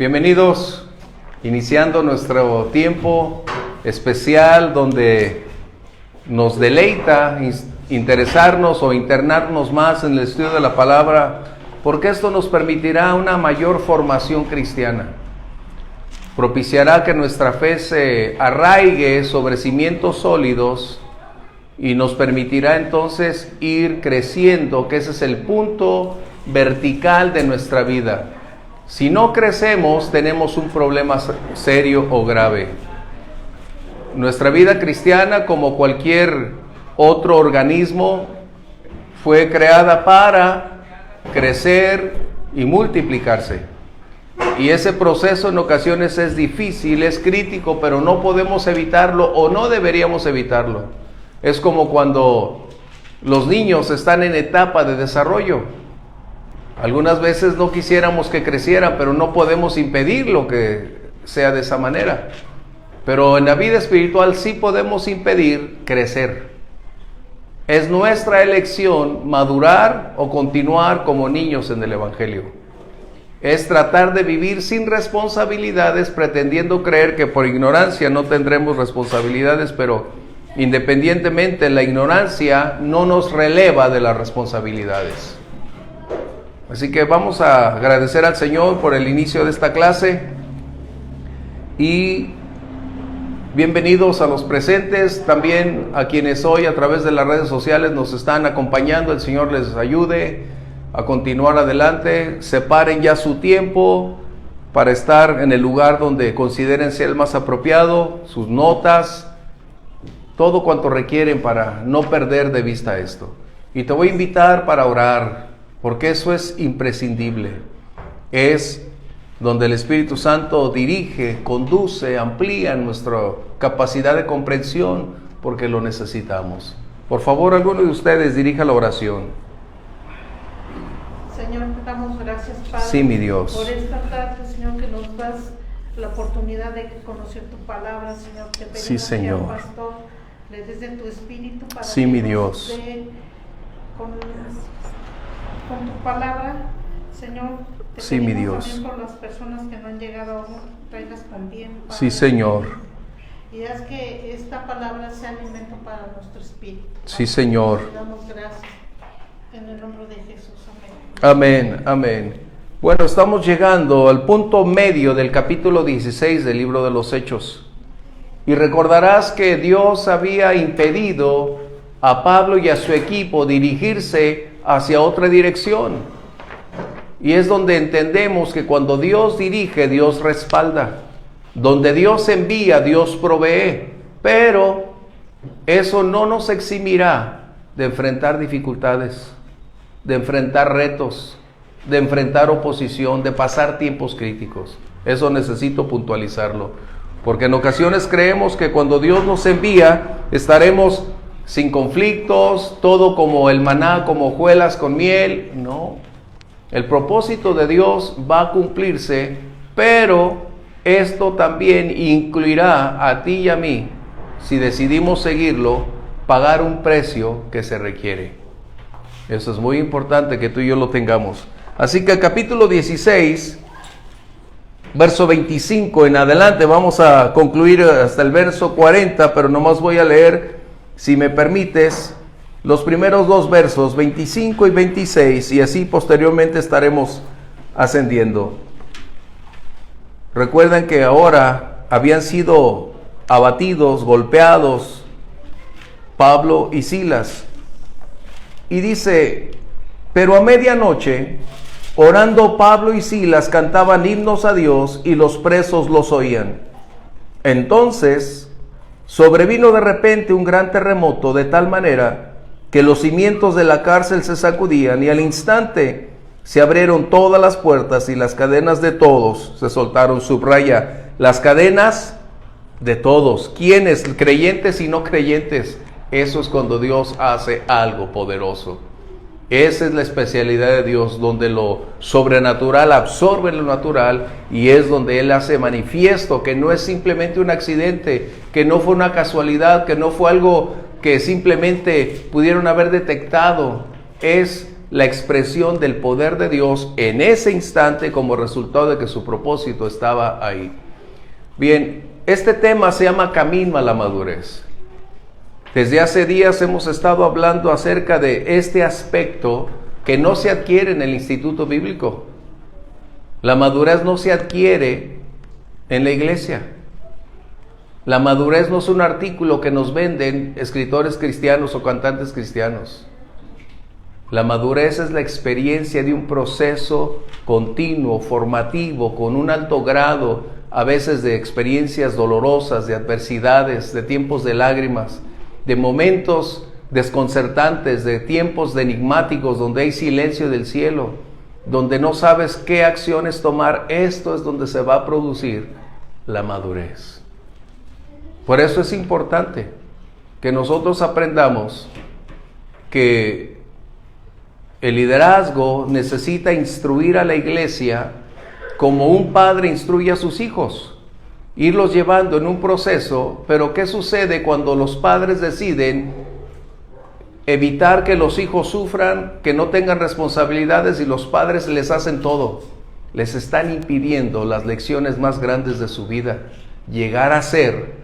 Bienvenidos, iniciando nuestro tiempo especial donde nos deleita interesarnos o internarnos más en el estudio de la palabra, porque esto nos permitirá una mayor formación cristiana. Propiciará que nuestra fe se arraigue sobre cimientos sólidos y nos permitirá entonces ir creciendo, que ese es el punto vertical de nuestra vida. Si no crecemos, tenemos un problema serio o grave. Nuestra vida cristiana, como cualquier otro organismo, fue creada para crecer y multiplicarse. Y ese proceso en ocasiones es difícil, es crítico, pero no podemos evitarlo o no deberíamos evitarlo. Es como cuando los niños están en etapa de desarrollo. Algunas veces no quisiéramos que crecieran, pero no podemos impedirlo que sea de esa manera. Pero en la vida espiritual sí podemos impedir crecer. Es nuestra elección madurar o continuar como niños en el Evangelio. Es tratar de vivir sin responsabilidades, pretendiendo creer que por ignorancia no tendremos responsabilidades, pero independientemente la ignorancia no nos releva de las responsabilidades. Así que vamos a agradecer al Señor por el inicio de esta clase y bienvenidos a los presentes, también a quienes hoy a través de las redes sociales nos están acompañando. El Señor les ayude a continuar adelante. Separen ya su tiempo para estar en el lugar donde consideren ser el más apropiado, sus notas, todo cuanto requieren para no perder de vista esto. Y te voy a invitar para orar, porque eso es imprescindible. Es donde el Espíritu Santo dirige, conduce, amplía nuestra capacidad de comprensión, porque lo necesitamos. Por favor, alguno de ustedes dirija la oración. Señor, te damos gracias, Padre. Sí, mi Dios. Por esta tarde, Señor, que nos das la oportunidad de conocer tu palabra, Señor. Te pedimos, Sí, Señor. Que al pastor le des de tu espíritu para Sí, que mi nos Dios. dé con tu palabra, Señor. Te Sí, mi pedimos Dios. también por las personas que no han llegado aún, traigas con bien, Padre. Sí, Señor. Y haz que esta palabra sea alimento para nuestro espíritu. Sí, Señor. Te damos gracias en el nombre de Jesús. Amén, amén. Bueno, estamos llegando al punto medio del capítulo 16 del libro de los Hechos. Y recordarás que Dios había impedido a Pablo y a su equipo dirigirse hacia otra dirección. Y es donde entendemos que cuando Dios dirige, Dios respalda. Donde Dios envía, Dios provee. Pero eso no nos eximirá de enfrentar dificultades, de enfrentar retos, de enfrentar oposición, de pasar tiempos críticos. Eso necesito puntualizarlo, porque en ocasiones creemos que cuando Dios nos envía estaremos sin conflictos, todo como el maná, como hojuelas con miel. No, el propósito de Dios va a cumplirse, pero esto también incluirá a ti y a mí, si decidimos seguirlo, pagar un precio que se requiere. Eso es muy importante que tú y yo lo tengamos. Así que el capítulo 16, verso 25 en adelante, vamos a concluir hasta el verso 40, pero nomás voy a leer, si me permites, los primeros dos versos, 25 y 26, y así posteriormente estaremos ascendiendo. Recuerden que ahora habían sido abatidos, golpeados, Pablo y Silas. Y dice: pero a medianoche, orando Pablo y Silas, cantaban himnos a Dios y los presos los oían. Entonces sobrevino de repente un gran terremoto, de tal manera que los cimientos de la cárcel se sacudían, y al instante se abrieron todas las puertas y las cadenas de todos se soltaron. Subraya, las cadenas de todos. ¿Quiénes? Creyentes y no creyentes. Eso es cuando Dios hace algo poderoso. Esa es la especialidad de Dios, donde lo sobrenatural absorbe lo natural, y es donde Él hace manifiesto que no es simplemente un accidente, que no fue una casualidad, que no fue algo que simplemente pudieron haber detectado. Es la expresión del poder de Dios en ese instante como resultado de que su propósito estaba ahí. Bien, este tema se llama Camino a la Madurez. Desde hace días hemos estado hablando acerca de este aspecto que no se adquiere en el Instituto Bíblico. La madurez no se adquiere en la iglesia. La madurez no es un artículo que nos venden escritores cristianos o cantantes cristianos. La madurez es la experiencia de un proceso continuo, formativo, con un alto grado, a veces de experiencias dolorosas, de adversidades, de tiempos de lágrimas, de momentos desconcertantes, de tiempos enigmáticos donde hay silencio del cielo, donde no sabes qué acciones tomar. Esto es donde se va a producir la madurez. Por eso es importante que nosotros aprendamos que el liderazgo necesita instruir a la iglesia como un padre instruye a sus hijos, irlos llevando en un proceso. Pero ¿qué sucede cuando los padres deciden evitar que los hijos sufran, que no tengan responsabilidades, y los padres les hacen todo? Les están impidiendo las lecciones más grandes de su vida, llegar a ser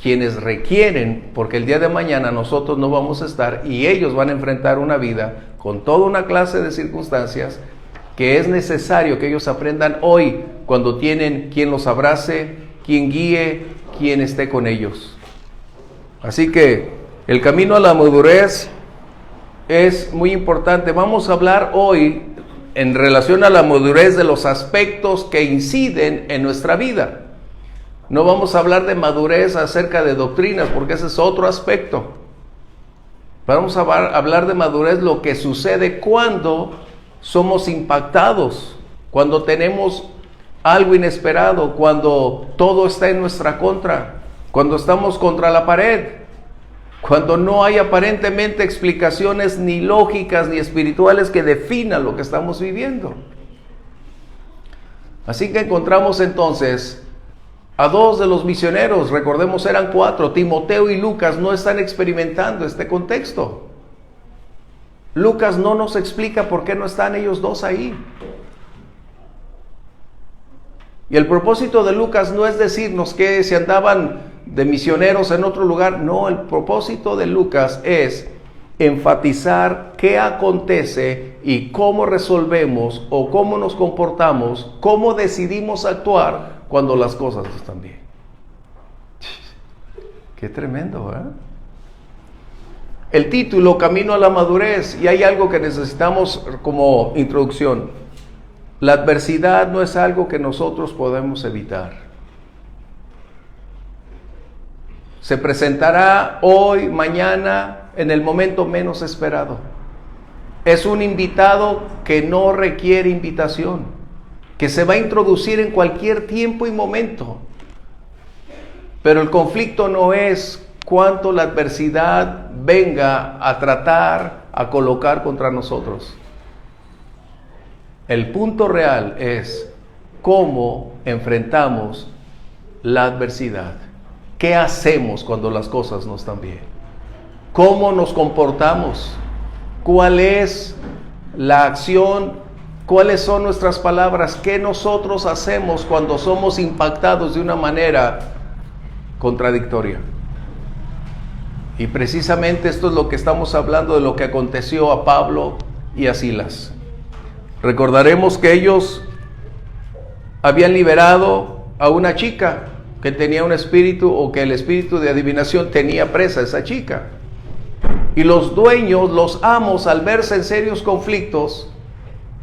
quienes requieren, porque el día de mañana nosotros no vamos a estar y ellos van a enfrentar una vida con toda una clase de circunstancias que es necesario que ellos aprendan hoy, cuando tienen quien los abrace, quien guíe, quien esté con ellos. Así que el camino a la madurez es muy importante. Vamos a hablar hoy en relación a la madurez de los aspectos que inciden en nuestra vida. No vamos a hablar de madurez acerca de doctrinas, porque ese es otro aspecto. Vamos a hablar de madurez, lo que sucede cuando somos impactados, cuando tenemos algo inesperado, cuando todo está en nuestra contra, cuando estamos contra la pared, cuando no hay aparentemente explicaciones ni lógicas ni espirituales que definan lo que estamos viviendo. Así que encontramos entonces a dos de los misioneros. Recordemos, eran 4, Timoteo y Lucas. No están experimentando este contexto. Lucas no nos explica por qué no están ellos dos ahí. Y el propósito de Lucas no es decirnos que si andaban de misioneros en otro lugar. No, el propósito de Lucas es enfatizar qué acontece y cómo resolvemos o cómo nos comportamos, cómo decidimos actuar cuando las cosas no están bien. Qué tremendo, ¿eh? El título, Camino a la Madurez, y hay algo que necesitamos como introducción. La adversidad no es algo que nosotros podemos evitar. Se presentará hoy, mañana, en el momento menos esperado. Es un invitado que no requiere invitación, que se va a introducir en cualquier tiempo y momento. Pero el conflicto no es cuánto la adversidad venga a tratar, a colocar contra nosotros. El punto real es cómo enfrentamos la adversidad. ¿Qué hacemos cuando las cosas no están bien? ¿Cómo nos comportamos? ¿Cuál es la acción? ¿Cuáles son nuestras palabras? ¿Qué nosotros hacemos cuando somos impactados de una manera contradictoria? Y precisamente esto es lo que estamos hablando, de lo que aconteció a Pablo y a Silas. Recordaremos que ellos habían liberado a una chica que tenía un espíritu, o que el espíritu de adivinación tenía presa a esa chica. Y los dueños, los amos, al verse en serios conflictos,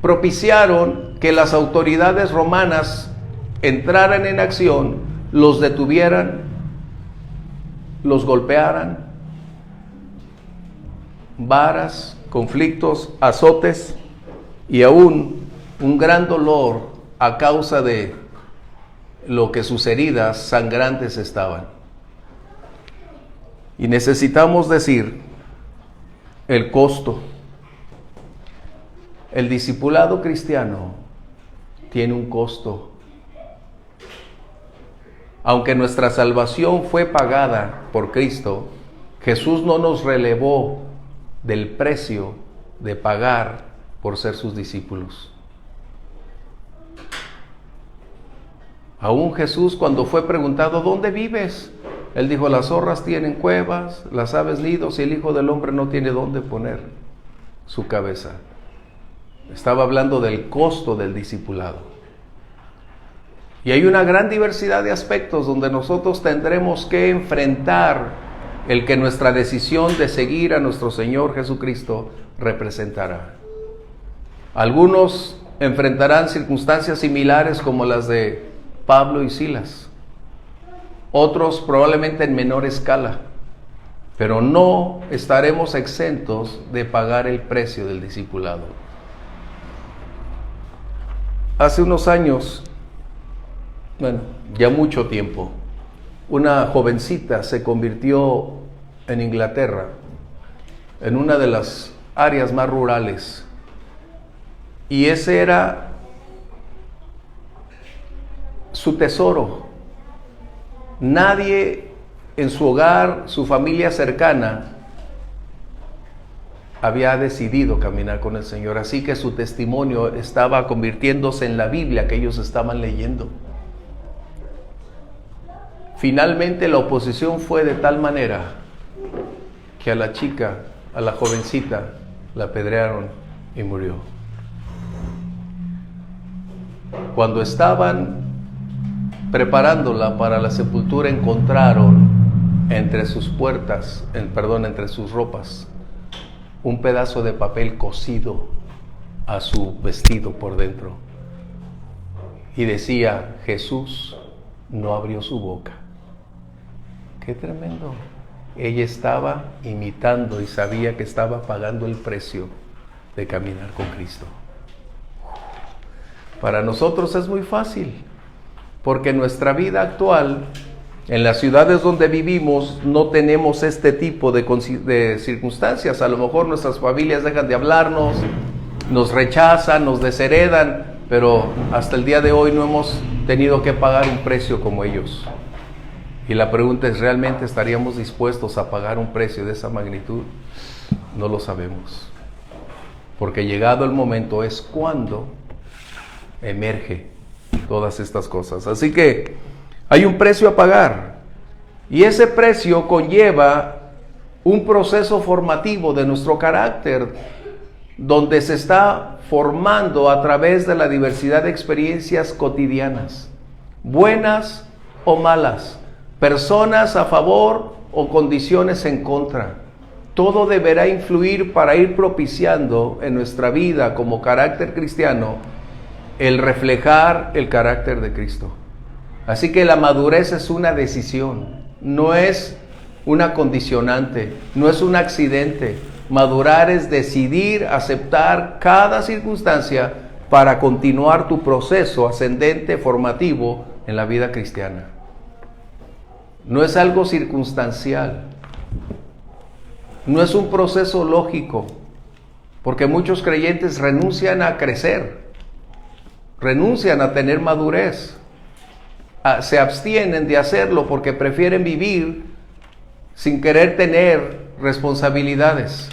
propiciaron que las autoridades romanas entraran en acción, los detuvieran, los golpearan, varas, conflictos, azotes y aún un gran dolor a causa de lo que sus heridas sangrantes estaban. Y necesitamos decir el costo. El discipulado cristiano tiene un costo. Aunque nuestra salvación fue pagada por Cristo, Jesús no nos relevó del precio de pagar por ser sus discípulos. Aún Jesús, cuando fue preguntado, ¿dónde vives?, Él dijo, las zorras tienen cuevas, las aves nidos, y el Hijo del Hombre no tiene dónde poner su cabeza. Estaba hablando del costo del discipulado. Y hay una gran diversidad de aspectos donde nosotros tendremos que enfrentar el que nuestra decisión de seguir a nuestro Señor Jesucristo representará. Algunos enfrentarán circunstancias similares como las de Pablo y Silas. Otros probablemente en menor escala, pero no estaremos exentos de pagar el precio del discipulado. Hace unos años, ya mucho tiempo, una jovencita se convirtió en Inglaterra, en una de las áreas más rurales, y ese era su tesoro. Nadie en su hogar, su familia cercana, había decidido caminar con el Señor, así que su testimonio estaba convirtiéndose en la Biblia que ellos estaban leyendo. Finalmente la oposición fue de tal manera que a la chica, a la jovencita, la apedrearon y murió. Cuando estaban preparándola para la sepultura, encontraron entre sus entre sus ropas, un pedazo de papel cosido a su vestido por dentro. Y decía, Jesús no abrió su boca. ¡Qué tremendo! Ella estaba imitando y sabía que estaba pagando el precio de caminar con Cristo. Para nosotros es muy fácil, porque en nuestra vida actual, en las ciudades donde vivimos, no tenemos este tipo de circunstancias. A lo mejor nuestras familias dejan de hablarnos, nos rechazan, nos desheredan, pero hasta el día de hoy no hemos tenido que pagar un precio como ellos. Y la pregunta es, ¿realmente estaríamos dispuestos a pagar un precio de esa magnitud? No lo sabemos. Porque llegado el momento es cuando emerge todas estas cosas. Así que hay un precio a pagar, y ese precio conlleva un proceso formativo de nuestro carácter, donde se está formando a través de la diversidad de experiencias cotidianas, buenas o malas, personas a favor o condiciones en contra. Todo deberá influir para ir propiciando en nuestra vida como carácter cristiano el reflejar el carácter de Cristo. Así que la madurez es una decisión, no es una condicionante, no es un accidente. Madurar es decidir aceptar cada circunstancia para continuar tu proceso ascendente formativo en la vida cristiana. No es algo circunstancial, no es un proceso lógico, porque muchos creyentes renuncian a crecer, renuncian a tener madurez, se abstienen de hacerlo porque prefieren vivir sin querer tener responsabilidades.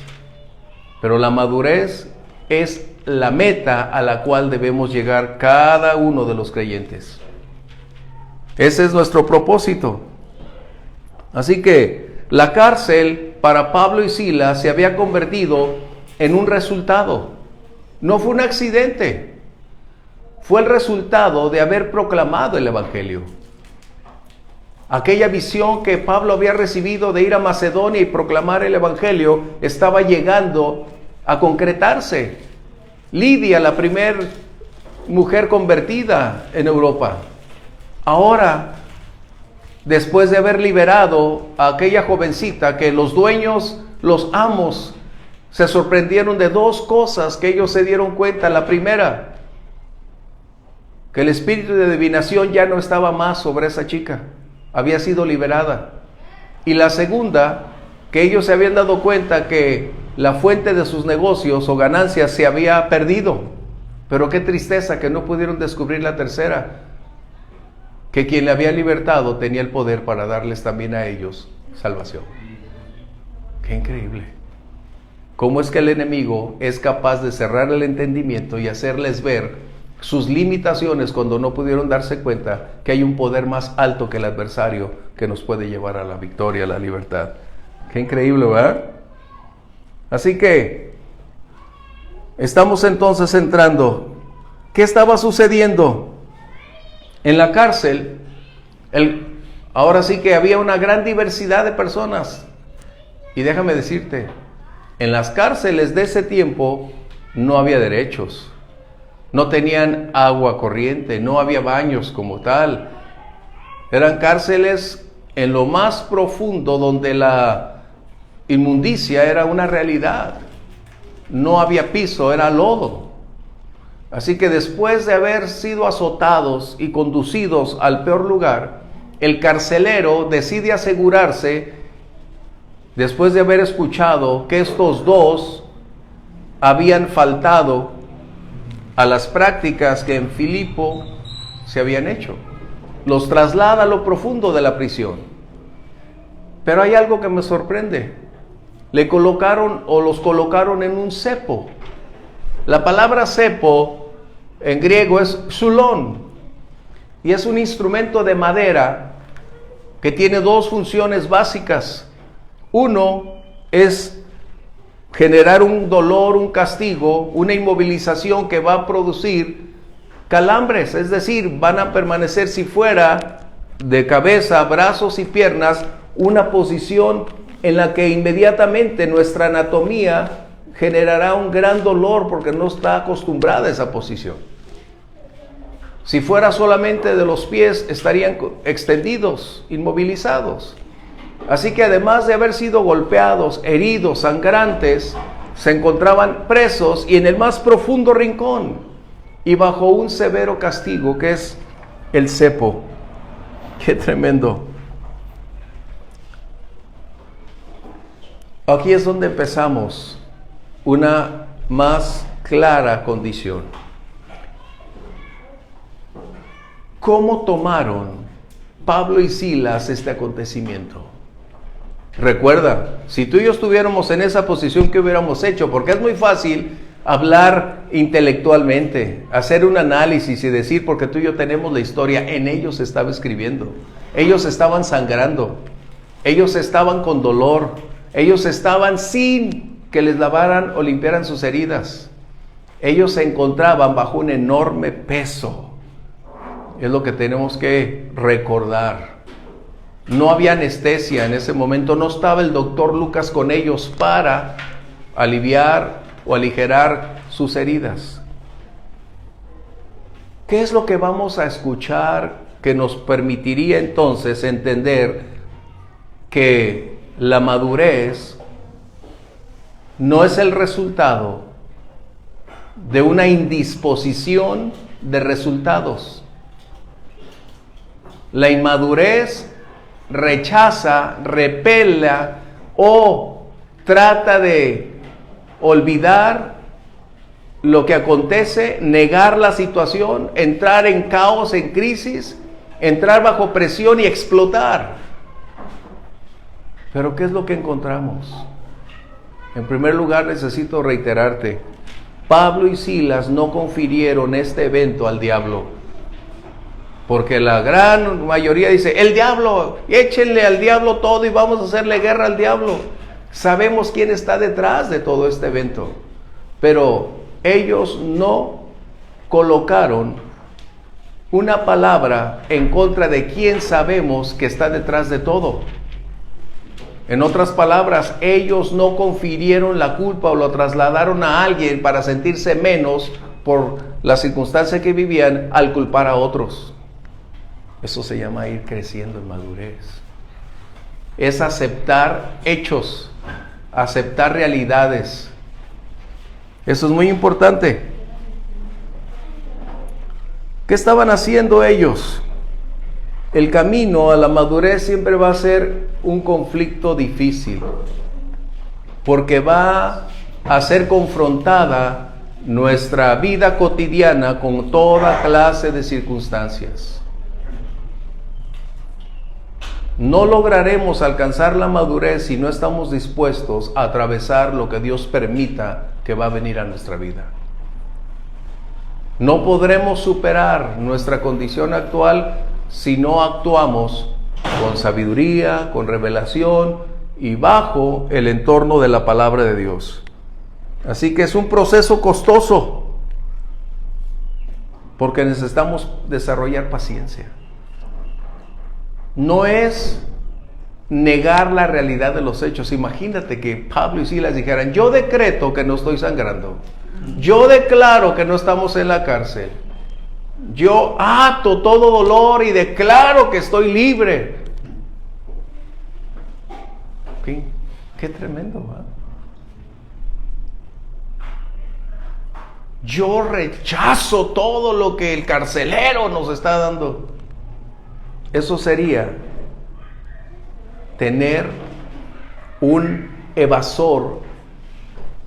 Pero la madurez es la meta a la cual debemos llegar cada uno de los creyentes. Ese es nuestro propósito. Así que la cárcel para Pablo y Silas se había convertido en un resultado. No fue un accidente. Fue el resultado de haber proclamado el Evangelio. Aquella visión que Pablo había recibido de ir a Macedonia y proclamar el Evangelio estaba llegando a concretarse. Lidia, la primer mujer convertida en Europa, ahora, después de haber liberado a aquella jovencita, que los dueños, los amos, se sorprendieron de dos cosas que ellos se dieron cuenta. La primera, que el espíritu de adivinación ya no estaba más sobre esa chica, había sido liberada. Y la segunda, que ellos se habían dado cuenta que la fuente de sus negocios o ganancias se había perdido. Pero qué tristeza que no pudieron descubrir la tercera, que quien le había libertado tenía el poder para darles también a ellos salvación. Qué increíble. cómo es que el enemigo es capaz de cerrar el entendimiento y hacerles ver sus limitaciones cuando no pudieron darse cuenta que hay un poder más alto que el adversario que nos puede llevar a la victoria, a la libertad. Qué increíble, ¿verdad? Así que estamos entonces entrando. ¿Qué estaba sucediendo? En la cárcel, ahora sí que había una gran diversidad de personas. Y déjame decirte, en las cárceles de ese tiempo no había derechos. No tenían agua corriente, no había baños como tal. Eran cárceles en lo más profundo donde la inmundicia era una realidad. No había piso, era lodo. Así que después de haber sido azotados y conducidos al peor lugar, el carcelero decide asegurarse, después de haber escuchado que estos dos habían faltado a las prácticas que en Filipo se habían hecho. Los traslada a lo profundo de la prisión. Pero hay algo que me sorprende. Los colocaron en un cepo. La palabra cepo en griego es xulón, y es un instrumento de madera que tiene dos funciones básicas. Uno es generar un dolor, un castigo, una inmovilización que va a producir calambres, es decir, van a permanecer, si fuera de cabeza, brazos y piernas, una posición en la que inmediatamente nuestra anatomía generará un gran dolor porque no está acostumbrada a esa posición. Si fuera solamente de los pies, estarían extendidos, inmovilizados. Así que además de haber sido golpeados, heridos, sangrantes, se encontraban presos y en el más profundo rincón y bajo un severo castigo que es el cepo. ¡Qué tremendo! Aquí es donde empezamos una más clara condición. ¿Cómo tomaron Pablo y Silas este acontecimiento? Recuerda, si tú y yo estuviéramos en esa posición, ¿qué hubiéramos hecho? Porque es muy fácil hablar intelectualmente, hacer un análisis y decir, porque tú y yo tenemos la historia, en ellos se estaba escribiendo. Ellos estaban sangrando, ellos estaban con dolor, ellos estaban sin que les lavaran o limpiaran sus heridas. Ellos se encontraban bajo un enorme peso. Es lo que tenemos que recordar. No había anestesia en ese momento, no estaba el doctor Lucas con ellos para aliviar o aligerar sus heridas. ¿Qué es lo que vamos a escuchar que nos permitiría entonces entender que la madurez no es el resultado de una indisposición de resultados? La inmadurez rechaza, repela o trata de olvidar lo que acontece, negar la situación, entrar en caos, en crisis, entrar bajo presión y explotar. Pero ¿qué es lo que encontramos? En primer lugar, necesito reiterarte, Pablo y Silas no confirieron este evento al diablo. Porque la gran mayoría dice, el diablo, échenle al diablo todo y vamos a hacerle guerra al diablo. Sabemos quién está detrás de todo este evento. Pero ellos no colocaron una palabra en contra de quién sabemos que está detrás de todo. En otras palabras, ellos no confirieron la culpa o lo trasladaron a alguien para sentirse menos por la circunstancia que vivían al culpar a otros. Eso se llama ir creciendo en madurez. Es aceptar hechos, aceptar realidades. Eso es muy importante. ¿Qué estaban haciendo ellos? El camino a la madurez siempre va a ser un conflicto difícil, porque va a ser confrontada nuestra vida cotidiana con toda clase de circunstancias. No lograremos alcanzar la madurez si no estamos dispuestos a atravesar lo que Dios permita que va a venir a nuestra vida. No podremos superar nuestra condición actual si no actuamos con sabiduría, con revelación y bajo el entorno de la palabra de Dios. Así que es un proceso costoso, porque necesitamos desarrollar paciencia. No es negar la realidad de los hechos. Imagínate que Pablo y Silas dijeran: yo decreto que no estoy sangrando, yo declaro que no estamos en la cárcel, yo ato todo dolor y declaro que estoy libre. Qué tremendo, ¿verdad? Yo rechazo todo lo que el carcelero nos está dando. Eso sería tener un evasor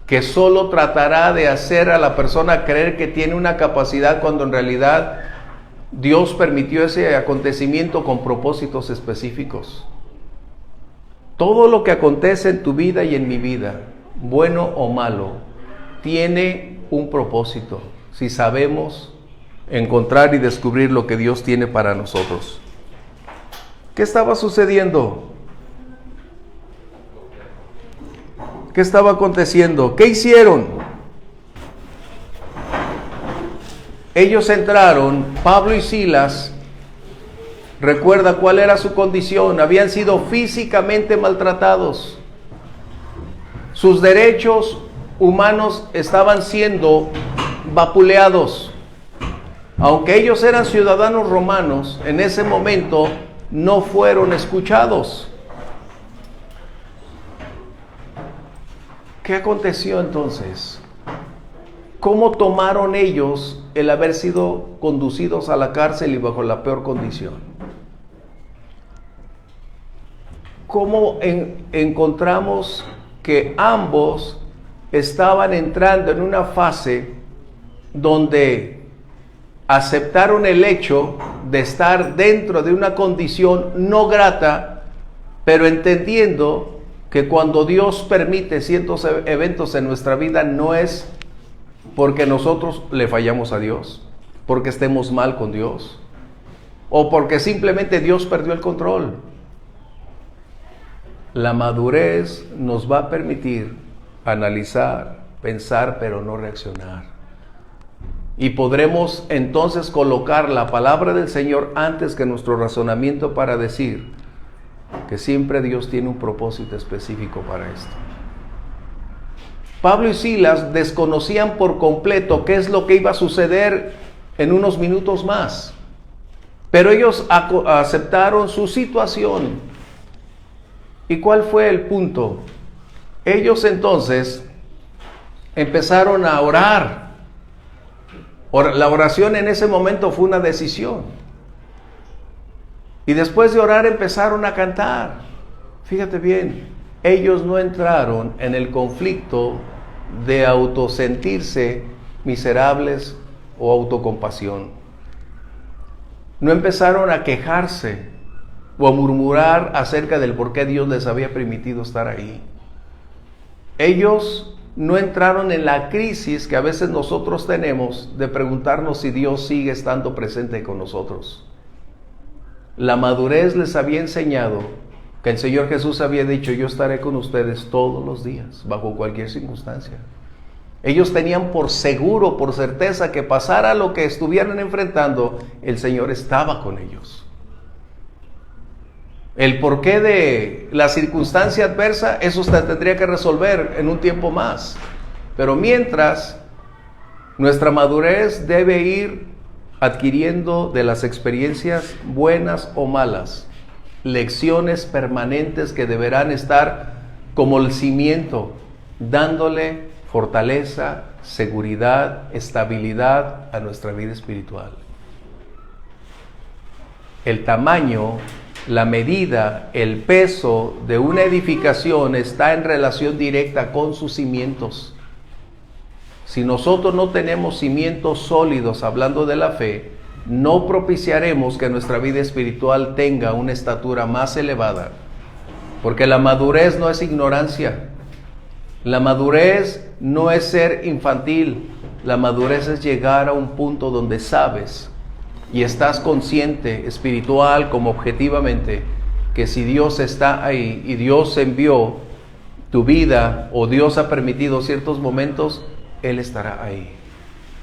que solo tratará de hacer a la persona creer que tiene una capacidad, cuando en realidad Dios permitió ese acontecimiento con propósitos específicos. Todo lo que acontece en tu vida y en mi vida, bueno o malo, tiene un propósito, si sabemos encontrar y descubrir lo que Dios tiene para nosotros. ¿Qué estaba sucediendo? ¿Qué estaba aconteciendo? ¿Qué hicieron? Ellos entraron, Pablo y Silas. Recuerda cuál era su condición: habían sido físicamente maltratados. Sus derechos humanos estaban siendo vapuleados. Aunque ellos eran ciudadanos romanos, en ese momento no fueron escuchados. ¿Qué aconteció entonces? ¿Cómo tomaron ellos el haber sido conducidos a la cárcel y bajo la peor condición? ¿Cómo encontramos que ambos estaban entrando en una fase donde aceptaron el hecho de estar dentro de una condición no grata, pero entendiendo que cuando Dios permite ciertos eventos en nuestra vida no es porque nosotros le fallamos a Dios, porque estemos mal con Dios, o porque simplemente Dios perdió el control? La madurez nos va a permitir analizar, pensar, pero no reaccionar. Y podremos entonces colocar la palabra del Señor antes que nuestro razonamiento para decir que siempre Dios tiene un propósito específico para esto. Pablo y Silas desconocían por completo qué es lo que iba a suceder en unos minutos más, pero ellos aceptaron su situación. ¿Y cuál fue el punto? Ellos entonces empezaron a orar. La oración en ese momento fue una decisión. Y después de orar empezaron a cantar. Fíjate bien, ellos no entraron en el conflicto de autosentirse miserables o autocompasión. No empezaron a quejarse o a murmurar acerca del por qué Dios les había permitido estar ahí. Ellos no entraron en la crisis que a veces nosotros tenemos de preguntarnos si Dios sigue estando presente con nosotros. La madurez les había enseñado que el Señor Jesús había dicho: yo estaré con ustedes todos los días, bajo cualquier circunstancia. Ellos tenían por seguro, por certeza, que pasara lo que estuvieran enfrentando, el Señor estaba con ellos. El porqué de la circunstancia adversa, eso se tendría que resolver en un tiempo más. Pero mientras, nuestra madurez debe ir adquiriendo de las experiencias buenas o malas, lecciones permanentes que deberán estar como el cimiento, dándole fortaleza, seguridad, estabilidad a nuestra vida espiritual. El tamaño, la medida, el peso de una edificación está en relación directa con sus cimientos. Si nosotros no tenemos cimientos sólidos hablando de la fe, no propiciaremos que nuestra vida espiritual tenga una estatura más elevada. Porque la madurez no es ignorancia. La madurez no es ser infantil. La madurez es llegar a un punto donde sabes y estás consciente espiritual como objetivamente que si Dios está ahí y Dios envió tu vida o Dios ha permitido ciertos momentos, Él estará ahí.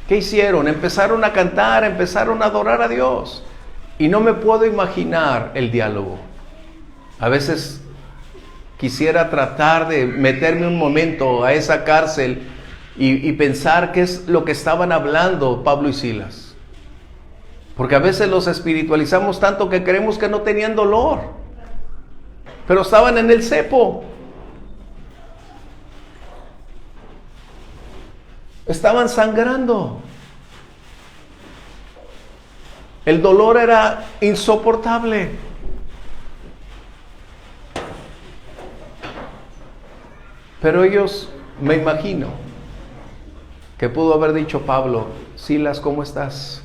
¿Qué hicieron? Empezaron a cantar, empezaron a adorar a Dios. Y no me puedo imaginar el diálogo. A veces quisiera tratar de meterme un momento a esa cárcel y pensar qué es lo que estaban hablando Pablo y Silas. Porque a veces los espiritualizamos tanto que creemos que no tenían dolor. Pero estaban en el cepo. Estaban sangrando. El dolor era insoportable. Pero ellos, me imagino, que pudo haber dicho Pablo: Silas, ¿cómo estás?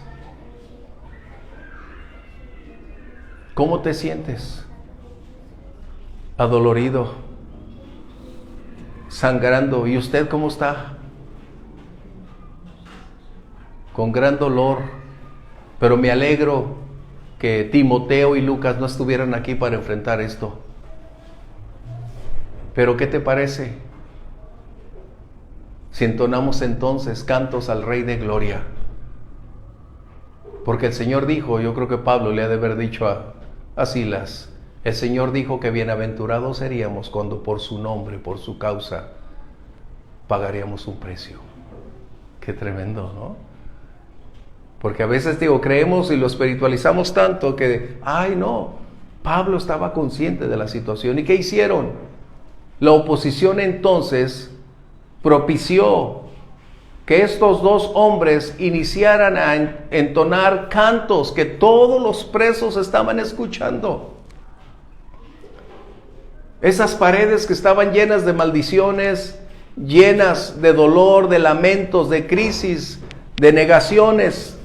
¿Cómo te sientes? Adolorido, sangrando. ¿Y usted cómo está? Con gran dolor, pero me alegro que Timoteo y Lucas no estuvieran aquí para enfrentar esto. Pero ¿qué te parece si entonamos entonces cantos al Rey de Gloria? Porque el Señor dijo, yo creo que Pablo le ha de haber dicho a Silas, el Señor dijo que bienaventurados seríamos cuando por su nombre, por su causa, pagaríamos un precio. Qué tremendo, ¿no? Porque a veces, creemos y lo espiritualizamos tanto que, no, Pablo estaba consciente de la situación. ¿Y qué hicieron? La oposición entonces propició que estos dos hombres iniciaran a entonar cantos que todos los presos estaban escuchando. Esas paredes que estaban llenas de maldiciones, llenas de dolor, de lamentos, de crisis, de negaciones,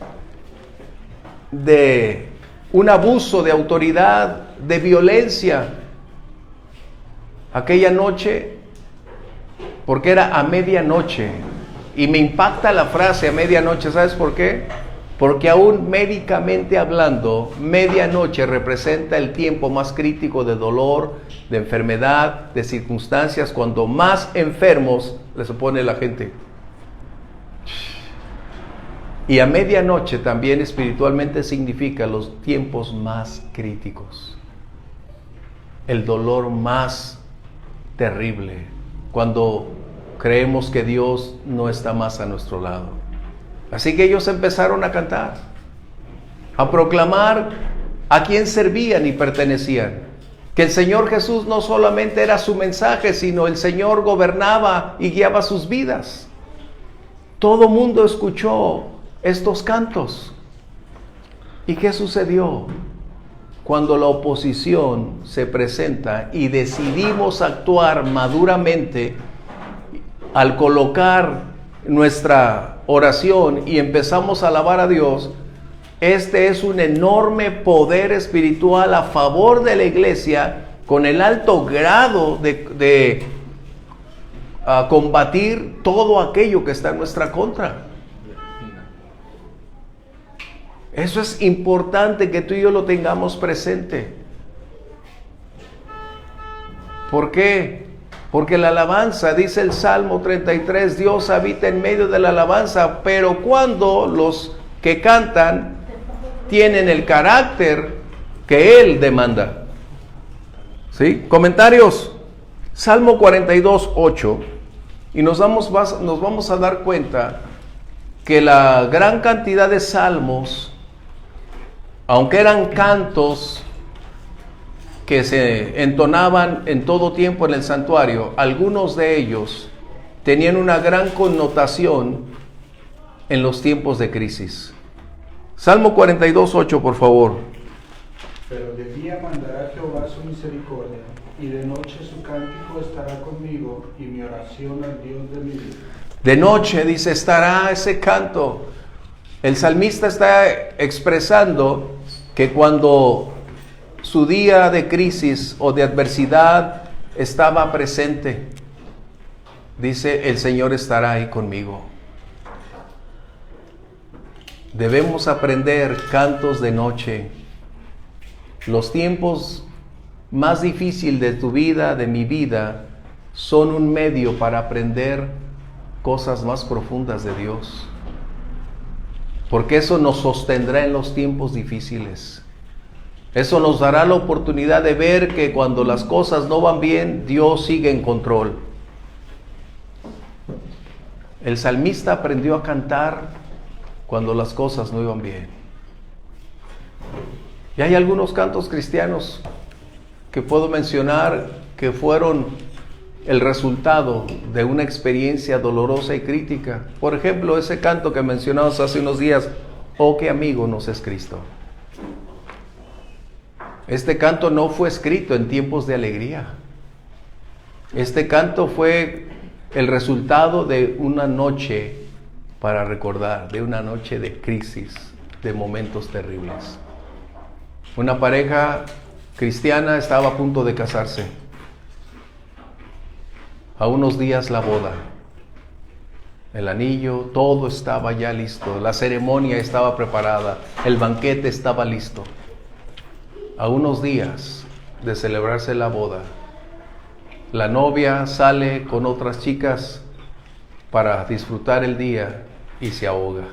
de un abuso de autoridad, de violencia. Aquella noche, porque era a medianoche, y me impacta la frase a medianoche, ¿sabes por qué? Porque aún médicamente hablando, medianoche representa el tiempo más crítico de dolor, de enfermedad, de circunstancias, cuando más enfermos les pone la gente. Y a medianoche también espiritualmente significa los tiempos más críticos, el dolor más terrible, cuando creemos que Dios no está más a nuestro lado. Así que ellos empezaron a cantar, a proclamar a quién servían y pertenecían, que el Señor Jesús no solamente era su mensaje, sino el Señor gobernaba y guiaba sus vidas. Todo mundo escuchó estos cantos. ¿Y qué sucedió? Cuando la oposición se presenta y decidimos actuar maduramente al colocar nuestra oración y empezamos a alabar a Dios, este es un enorme poder espiritual a favor de la iglesia, con el alto grado de combatir todo aquello que está en nuestra contra. Eso es importante que tú y yo lo tengamos presente. ¿Por qué? Porque la alabanza, dice el Salmo 33, Dios habita en medio de la alabanza, pero cuando los que cantan tienen el carácter que Él demanda. ¿Sí? Comentarios. Salmo 42, 8. Y nos vamos a dar cuenta que la gran cantidad de salmos, aunque eran cantos que se entonaban en todo tiempo en el santuario, algunos de ellos tenían una gran connotación en los tiempos de crisis. Salmo 42, 8, por favor. Pero de día mandará Jehová su misericordia, y de noche su cántico estará conmigo, y mi oración al Dios de mi vida. De noche, dice, estará ese canto. El salmista está expresando que cuando su día de crisis o de adversidad estaba presente, dice, el Señor estará ahí conmigo. Debemos aprender cantos de noche. Los tiempos más difíciles de tu vida, de mi vida, son un medio para aprender cosas más profundas de Dios. Porque eso nos sostendrá en los tiempos difíciles. Eso nos dará la oportunidad de ver que cuando las cosas no van bien, Dios sigue en control. El salmista aprendió a cantar cuando las cosas no iban bien. Y hay algunos cantos cristianos que puedo mencionar que fueron el resultado de una experiencia dolorosa y crítica. Por ejemplo, ese canto que mencionamos hace unos días, "Oh, qué amigo nos es Cristo". Este canto no fue escrito en tiempos de alegría. Este canto fue el resultado de una noche para recordar, de una noche de crisis, de momentos terribles. Una pareja cristiana estaba a punto de casarse. A unos días la boda. El anillo, todo estaba ya listo. La ceremonia estaba preparada. El banquete estaba listo. A unos días de celebrarse la boda, la novia sale con otras chicas para disfrutar el día y se ahoga.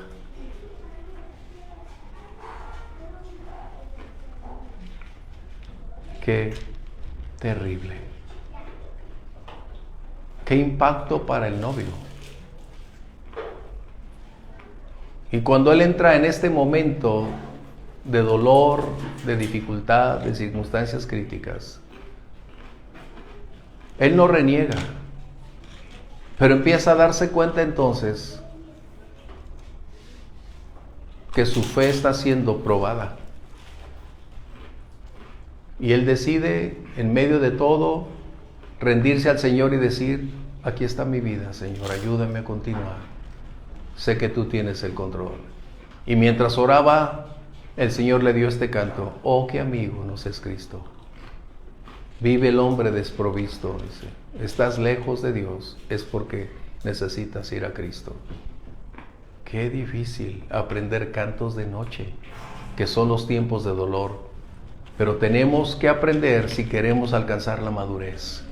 Qué terrible. Qué impacto para el novio. Y cuando él entra en este momento de dolor, de dificultad, de circunstancias críticas, él no reniega, pero empieza a darse cuenta entonces que su fe está siendo probada. Y él decide, en medio de todo, rendirse al Señor y decir, aquí está mi vida, Señor, ayúdame a continuar. Sé que tú tienes el control. Y mientras oraba, el Señor le dio este canto, "Oh, qué amigo nos es Cristo". Vive el hombre desprovisto, dice. Estás lejos de Dios, es porque necesitas ir a Cristo. Qué difícil aprender cantos de noche, que son los tiempos de dolor. Pero tenemos que aprender si queremos alcanzar la madurez.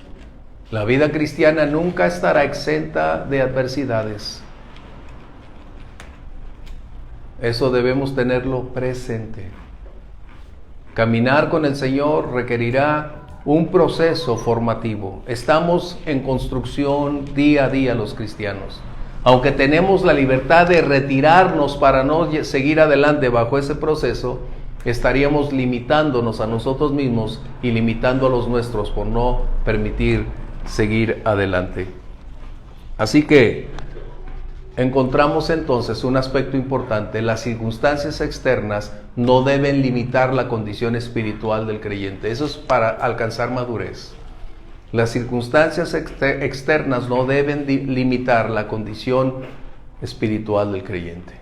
La vida cristiana nunca estará exenta de adversidades. Eso debemos tenerlo presente. Caminar con el Señor requerirá un proceso formativo. Estamos en construcción día a día los cristianos. Aunque tenemos la libertad de retirarnos para no seguir adelante bajo ese proceso, estaríamos limitándonos a nosotros mismos y limitando a los nuestros por no permitir seguir adelante. Así que encontramos entonces un aspecto importante: las circunstancias externas no deben limitar la condición espiritual del creyente. Eso es para alcanzar madurez. Las circunstancias externas no deben limitar la condición espiritual del creyente.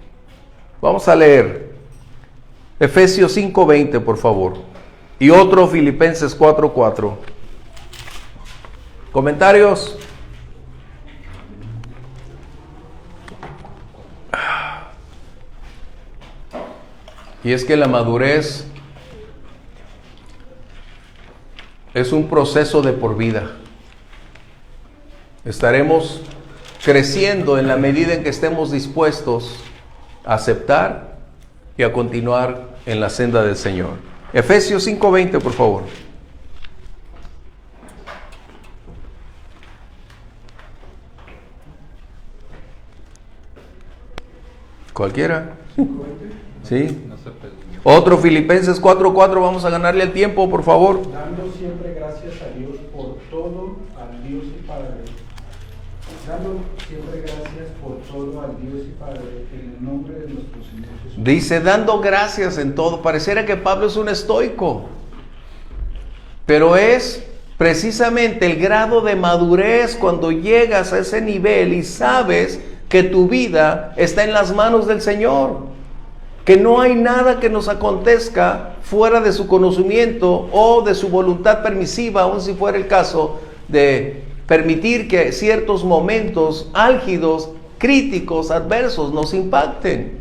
Vamos a leer Efesios 5:20, por favor, y otro Filipenses 4:4. ¿Comentarios? Y es que la madurez es un proceso de por vida. Estaremos creciendo en la medida en que estemos dispuestos a aceptar y a continuar en la senda del Señor. Efesios 5:20, por favor. ¿Cualquiera? ¿Sí? Otro Filipenses 4:4, vamos a ganarle el tiempo, por favor. Dando siempre gracias a Dios por todo, al Dios y Padre. Dando siempre gracias por todo al Dios y Padre, en el nombre de nuestro Señor Jesús. Dice, dando gracias en todo. Pareciera que Pablo es un estoico, pero es precisamente el grado de madurez cuando llegas a ese nivel y sabes que tu vida está en las manos del Señor. que no hay nada que nos acontezca fuera de su conocimiento o de su voluntad permisiva, aun si fuera el caso de permitir que ciertos momentos álgidos, críticos, adversos nos impacten.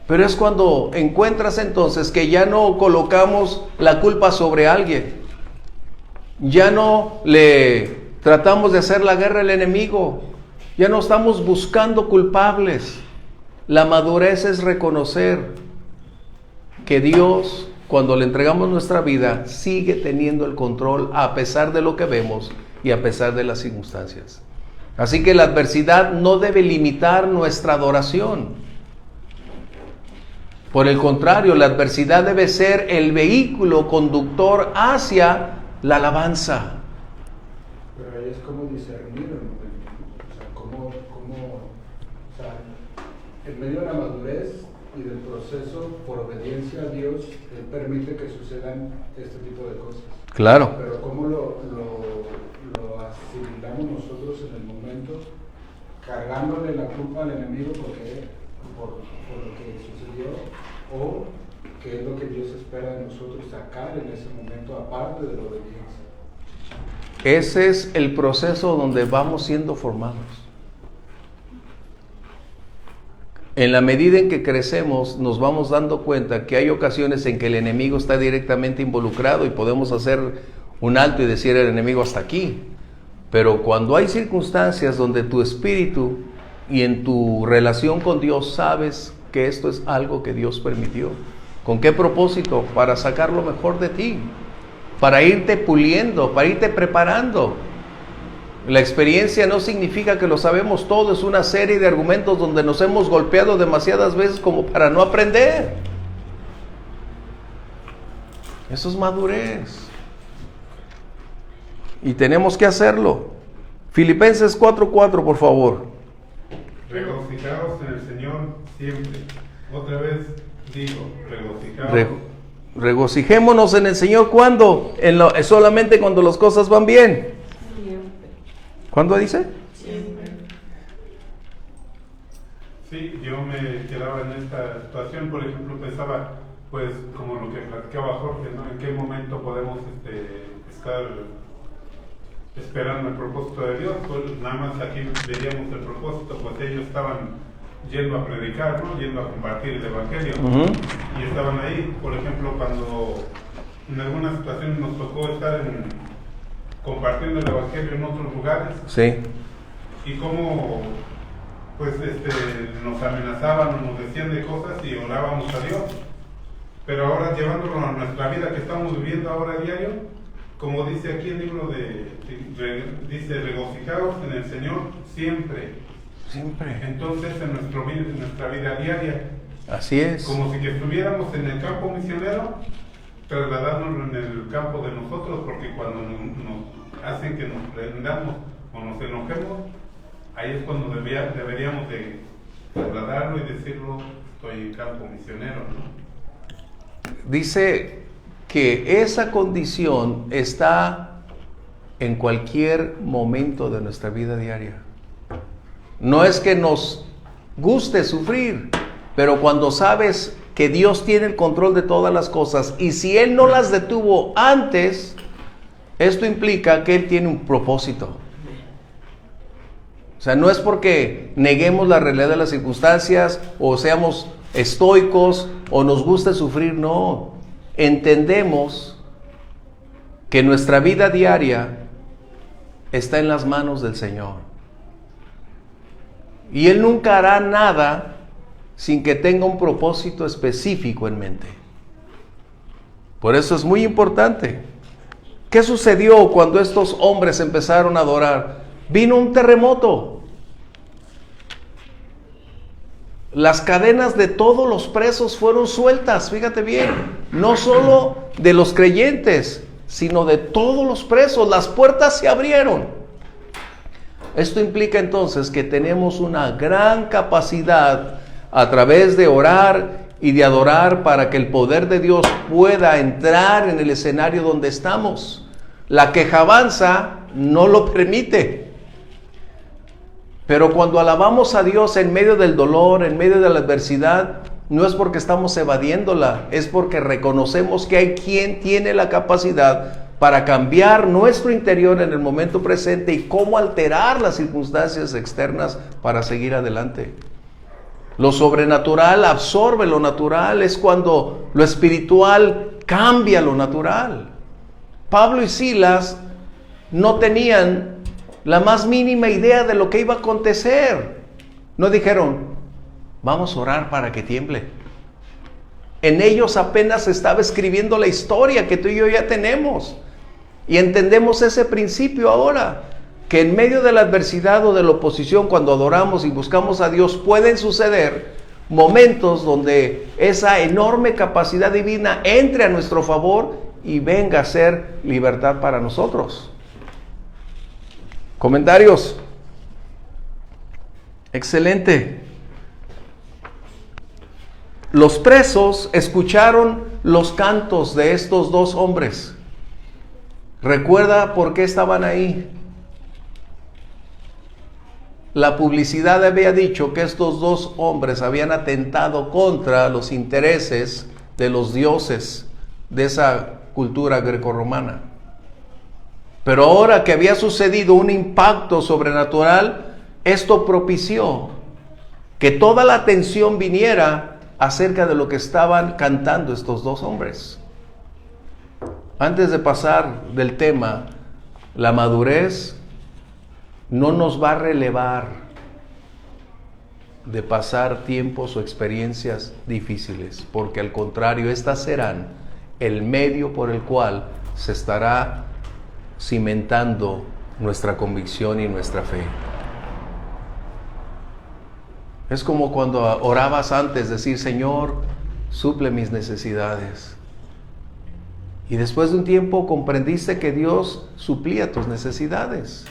Pero es cuando encuentras entonces que ya no colocamos la culpa sobre alguien, ya no le tratamos de hacer la guerra al enemigo, ya no estamos buscando culpables. La madurez es reconocer que Dios, cuando le entregamos nuestra vida, sigue teniendo el control a pesar de lo que vemos y a pesar de las circunstancias. Así que la adversidad no debe limitar nuestra adoración. Por el contrario, la adversidad debe ser el vehículo conductor hacia la alabanza. Pero ahí es como discernir el momento, ¿no? O sea, cómo, o sea, en medio de la madurez y del proceso, por obediencia a Dios, Él permite que sucedan este tipo de cosas. Claro. Pero cómo lo asimilamos nosotros en el momento, cargándole la culpa al enemigo por lo que sucedió, o qué es lo que Dios espera de nosotros sacar en ese momento, aparte de la obediencia. Ese es el proceso donde vamos siendo formados. En la medida en que crecemos, nos vamos dando cuenta que hay ocasiones en que el enemigo está directamente involucrado y podemos hacer un alto y decir al enemigo hasta aquí. Pero cuando hay circunstancias donde tu espíritu y en tu relación con Dios sabes que esto es algo que Dios permitió. ¿Con qué propósito? Para sacar lo mejor de ti, para irte puliendo, para irte preparando. La experiencia no significa que lo sabemos todo, es una serie de argumentos donde nos hemos golpeado demasiadas veces como para no aprender. Eso es madurez. Y tenemos que hacerlo. Filipenses 4:4, por favor. Regocijaos en el Señor siempre. Otra vez digo, regocijaos. Regocijémonos en el Señor, ¿cuándo? Solamente cuando las cosas van bien. Siempre. ¿Cuándo dice? Siempre. Sí, yo me quedaba en esta situación, por ejemplo, pensaba, pues, como lo que platicaba Jorge, ¿no? ¿En qué momento podemos estar esperando el propósito de Dios? Pues nada más aquí veíamos el propósito, pues ellos estaban yendo a predicar, ¿no? Yendo a compartir el evangelio, y estaban ahí. Por ejemplo, cuando en algunas situaciones nos tocó estar compartiendo el evangelio en otros lugares, Sí. y cómo pues nos amenazaban o nos decían de cosas y orábamos a Dios, pero ahora llevándolo a nuestra vida que estamos viviendo ahora a diario, como dice aquí el libro dice, regocijaos en el Señor siempre. Siempre. Entonces en nuestra vida diaria, Así es. como si que estuviéramos en el campo misionero, trasladándonos en el campo de nosotros, porque cuando nos hacen que nos prendamos o nos enojemos, ahí es cuando deberíamos de trasladarlo y decirlo, estoy en campo misionero, ¿no? Dice que esa condición está en cualquier momento de nuestra vida diaria. No es que nos guste sufrir, pero cuando sabes que Dios tiene el control de todas las cosas y si Él no las detuvo antes, esto implica que Él tiene un propósito. O sea, no es porque neguemos la realidad de las circunstancias o seamos estoicos o nos guste sufrir, no. Entendemos que nuestra vida diaria está en las manos del Señor. Y Él nunca hará nada sin que tenga un propósito específico en mente. Por eso es muy importante. ¿Qué sucedió cuando estos hombres empezaron a adorar? Vino un terremoto. Las cadenas de todos los presos fueron sueltas, fíjate bien. No solo de los creyentes, sino de todos los presos. Las puertas se abrieron. Esto implica entonces que tenemos una gran capacidad a través de orar y de adorar para que el poder de Dios pueda entrar en el escenario donde estamos. La quejabanza no lo permite. Pero cuando alabamos a Dios en medio del dolor, en medio de la adversidad, no es porque estamos evadiéndola, es porque reconocemos que hay quien tiene la capacidad para cambiar nuestro interior en el momento presente y cómo alterar las circunstancias externas para seguir adelante. Lo sobrenatural absorbe lo natural, es cuando lo espiritual cambia lo natural. Pablo y Silas no tenían la más mínima idea de lo que iba a acontecer. No dijeron, vamos a orar para que tiemble. En ellos apenas se estaba escribiendo la historia que tú y yo ya tenemos. Y entendemos ese principio ahora, que en medio de la adversidad o de la oposición, cuando adoramos y buscamos a Dios, pueden suceder momentos donde esa enorme capacidad divina entre a nuestro favor y venga a ser libertad para nosotros. ¿Comentarios? Excelente. Los presos escucharon los cantos de estos dos hombres. ¿Recuerda por qué estaban ahí? La publicidad había dicho que estos dos hombres habían atentado contra los intereses de los dioses de esa cultura grecorromana. Pero ahora que había sucedido un impacto sobrenatural, esto propició que toda la atención viniera acerca de lo que estaban cantando estos dos hombres. Antes de pasar del tema, la madurez no nos va a relevar de pasar tiempos o experiencias difíciles, porque al contrario, estas serán el medio por el cual se estará cimentando nuestra convicción y nuestra fe. Es como cuando orabas antes, decir, Señor, suple mis necesidades. Y después de un tiempo comprendiste que Dios suplía tus necesidades.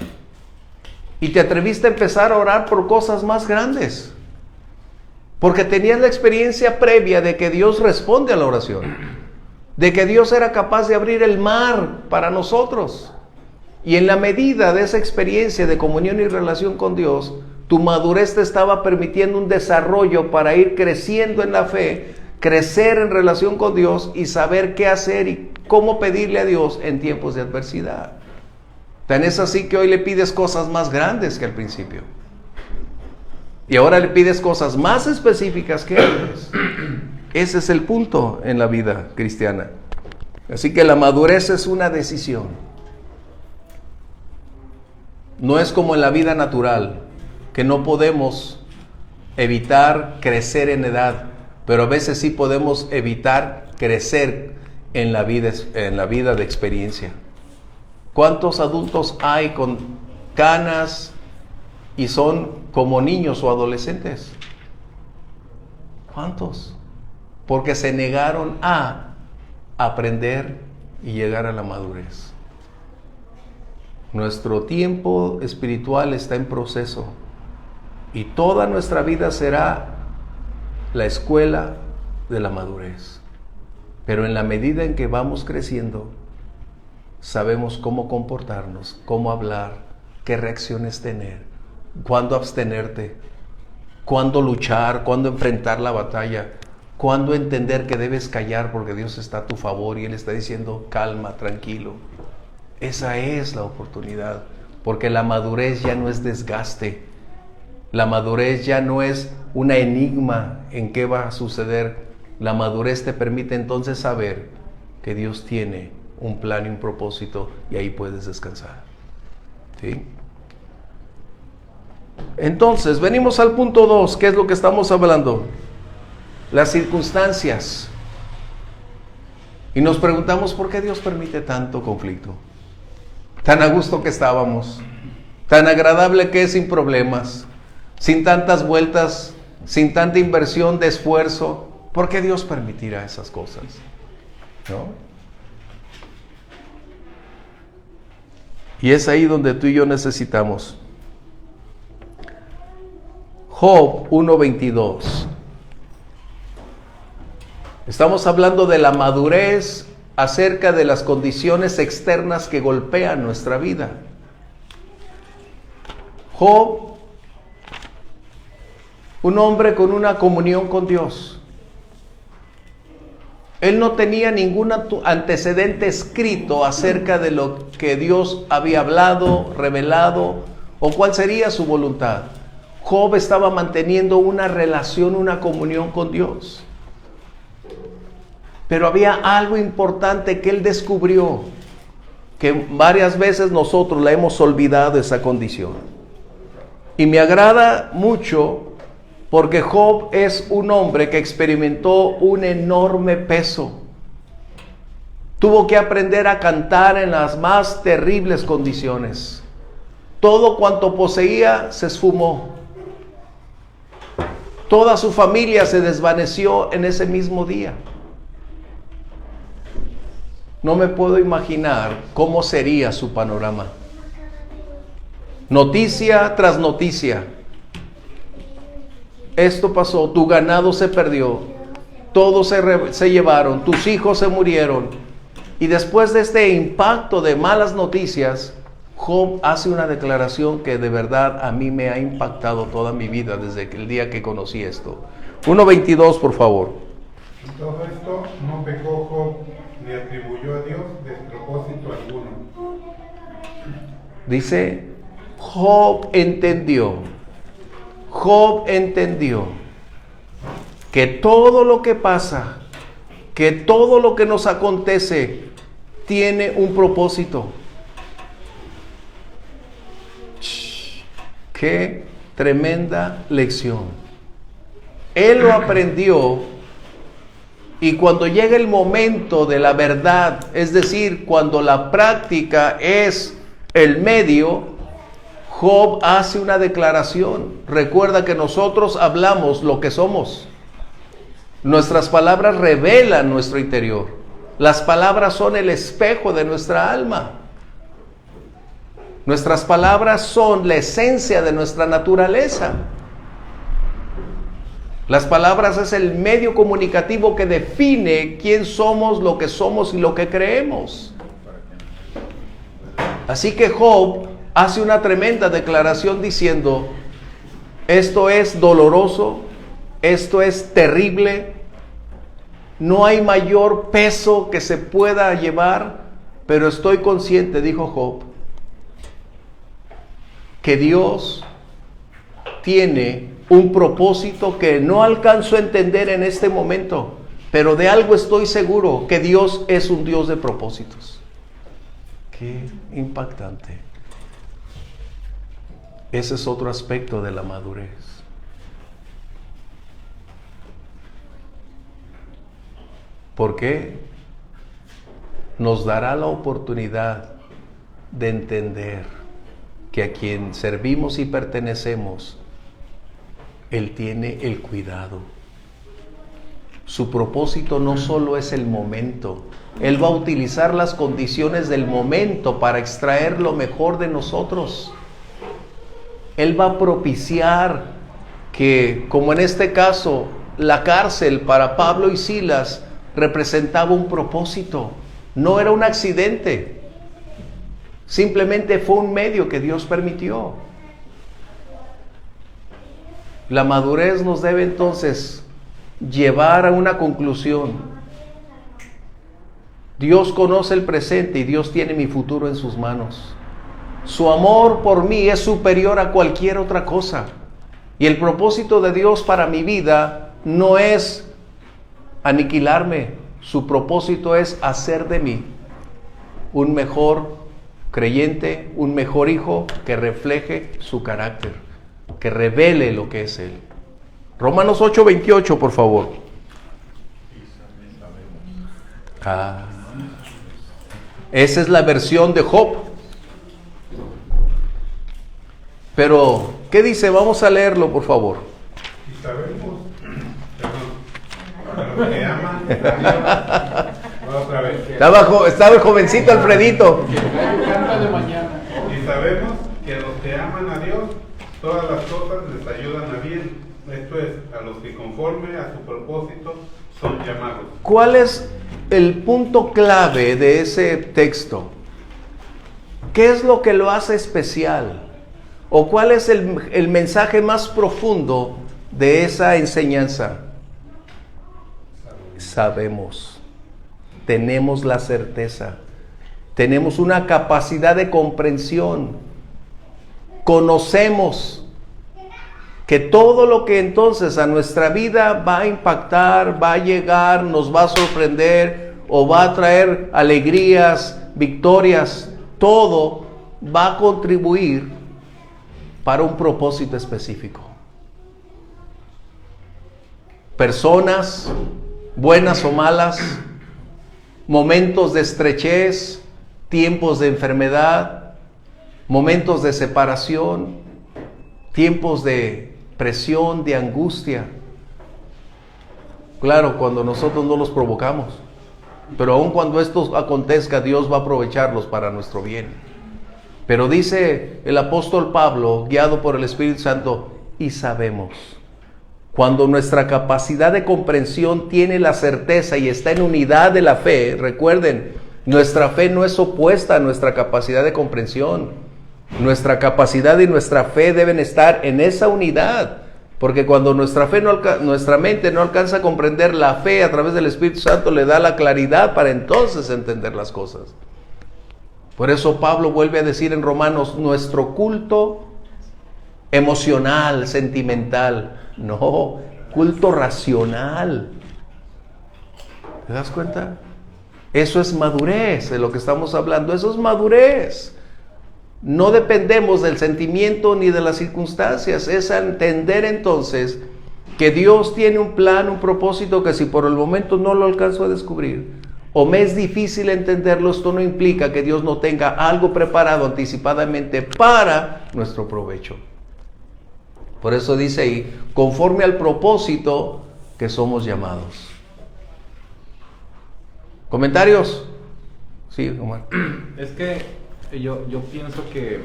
Y te atreviste a empezar a orar por cosas más grandes. Porque tenías la experiencia previa de que Dios responde a la oración. De que Dios era capaz de abrir el mar para nosotros. Y en la medida de esa experiencia de comunión y relación con Dios, tu madurez te estaba permitiendo un desarrollo para ir creciendo en la fe, crecer en relación con Dios y saber qué hacer y cómo pedirle a Dios en tiempos de adversidad. Tan es así que hoy le pides cosas más grandes que al principio. Y ahora le pides cosas más específicas que antes. Ese es el punto en la vida cristiana. Así que la madurez es una decisión. No es como en la vida natural, que no podemos evitar crecer en edad, pero a veces sí podemos evitar crecer en la vida de experiencia. ¿Cuántos adultos hay con canas y son como niños o adolescentes? ¿Cuántos? Porque se negaron a aprender y llegar a la madurez. Nuestro tiempo espiritual está en proceso y toda nuestra vida será la escuela de la madurez. Pero en la medida en que vamos creciendo, sabemos cómo comportarnos, cómo hablar, qué reacciones tener, cuándo abstenerte, cuándo luchar, cuándo enfrentar la batalla, cuándo entender que debes callar porque Dios está a tu favor y Él está diciendo calma, tranquilo. Esa es la oportunidad, porque la madurez ya no es desgaste, la madurez ya no es un enigma en qué va a suceder. La madurez te permite entonces saber que Dios tiene un plan y un propósito y ahí puedes descansar. ¿Sí? Entonces, venimos al punto 2, ¿qué es lo que estamos hablando? Las circunstancias. Y nos preguntamos por qué Dios permite tanto conflicto. Tan a gusto que estábamos, tan agradable que es sin problemas, sin tantas vueltas, sin tanta inversión de esfuerzo. ¿Por qué Dios permitirá esas cosas? ¿No? Y es ahí donde tú y yo necesitamos. Job 1:22. Estamos hablando de la madurez acerca de las condiciones externas que golpean nuestra vida. Job un hombre con una comunión con Dios. Él no tenía ningún antecedente escrito acerca de lo que Dios había hablado, revelado, o cuál sería su voluntad. Job estaba manteniendo una relación, una comunión con Dios. Pero había algo importante que él descubrió, que varias veces nosotros la hemos olvidado, esa condición. Y me agrada mucho porque Job es un hombre que experimentó un enorme peso. Tuvo que aprender a cantar en las más terribles condiciones. Todo cuanto poseía se esfumó. Toda su familia se desvaneció en ese mismo día. No me puedo imaginar cómo sería su panorama. Noticia tras noticia. Esto pasó, tu ganado se perdió, todos se llevaron, tus hijos se murieron. Y después de este impacto de malas noticias, Job hace una declaración que de verdad a mí me ha impactado toda mi vida desde el día que conocí esto. 1:22, por favor. En todo esto no pecó Job, ni atribuyó a Dios despropósito alguno. Dice, Job entendió que todo lo que pasa, que todo lo que nos acontece, tiene un propósito. ¡Qué tremenda lección! Él lo aprendió, y cuando llega el momento de la verdad, es decir, cuando la práctica es el medio, Job hace una declaración. Recuerda que nosotros hablamos lo que somos. Nuestras palabras revelan nuestro interior. Las palabras son el espejo de nuestra alma. Nuestras palabras son la esencia de nuestra naturaleza. Las palabras es el medio comunicativo que define quién somos, lo que somos y lo que creemos. Así que Job hace una tremenda declaración diciendo, esto es doloroso, esto es terrible, no hay mayor peso que se pueda llevar, pero estoy consciente, dijo Job, que Dios tiene un propósito que no alcanzo a entender en este momento, pero de algo estoy seguro, que Dios es un Dios de propósitos. Qué impactante. Ese es otro aspecto de la madurez. ¿Por qué? Nos dará la oportunidad de entender que a quien servimos y pertenecemos, Él tiene el cuidado. Su propósito no solo es el momento. Él va a utilizar las condiciones del momento para extraer lo mejor de nosotros. Él va a propiciar que, como en este caso, la cárcel para Pablo y Silas representaba un propósito. No era un accidente. Simplemente fue un medio que Dios permitió. La madurez nos debe entonces llevar a una conclusión. Dios conoce el presente y Dios tiene mi futuro en sus manos. Su amor por mí es superior a cualquier otra cosa. Y el propósito de Dios para mi vida no es aniquilarme. Su propósito es hacer de mí un mejor creyente, un mejor hijo que refleje su carácter, que revele lo que es Él. Romanos 8:28, por favor. Esa es la versión de Job. Pero, ¿qué dice? Vamos a leerlo, por favor. Y sabemos, a los que aman a Dios, otra vez. Estaba el jovencito Alfredito. Y sabemos que a los que aman a Dios, todas las cosas les ayudan a bien. Esto es, a los que conforme a su propósito son llamados. ¿Cuál es el punto clave de ese texto? ¿Qué es lo que lo hace especial? ¿O cuál es el mensaje más profundo de esa enseñanza? Sabemos, tenemos la certeza, tenemos una capacidad de comprensión, conocemos que todo lo que entonces a nuestra vida va a impactar, va a llegar, nos va a sorprender o va a traer alegrías, victorias, todo va a contribuir para un propósito específico. Personas, buenas o malas, momentos de estrechez, tiempos de enfermedad, momentos de separación, tiempos de presión, de angustia. Claro, cuando nosotros no los provocamos, pero aun cuando esto acontezca, Dios va a aprovecharlos para nuestro bien. Pero dice el apóstol Pablo, guiado por el Espíritu Santo, y sabemos. Cuando nuestra capacidad de comprensión tiene la certeza y está en unidad de la fe, recuerden, nuestra fe no es opuesta a nuestra capacidad de comprensión. Nuestra capacidad y nuestra fe deben estar en esa unidad, porque cuando nuestra mente no alcanza a comprender, la fe a través del Espíritu Santo le da la claridad para entonces entender las cosas. Por eso Pablo vuelve a decir en Romanos, nuestro culto emocional, sentimental, no, culto racional. ¿Te das cuenta? Eso es madurez de lo que estamos hablando, eso es madurez. No dependemos del sentimiento ni de las circunstancias, es entender entonces que Dios tiene un plan, un propósito que si por el momento no lo alcanzo a descubrir o me es difícil entenderlo, esto no implica que Dios no tenga algo preparado anticipadamente para nuestro provecho. Por eso dice ahí, conforme al propósito que somos llamados. ¿Comentarios? Sí, Omar. Es que yo pienso que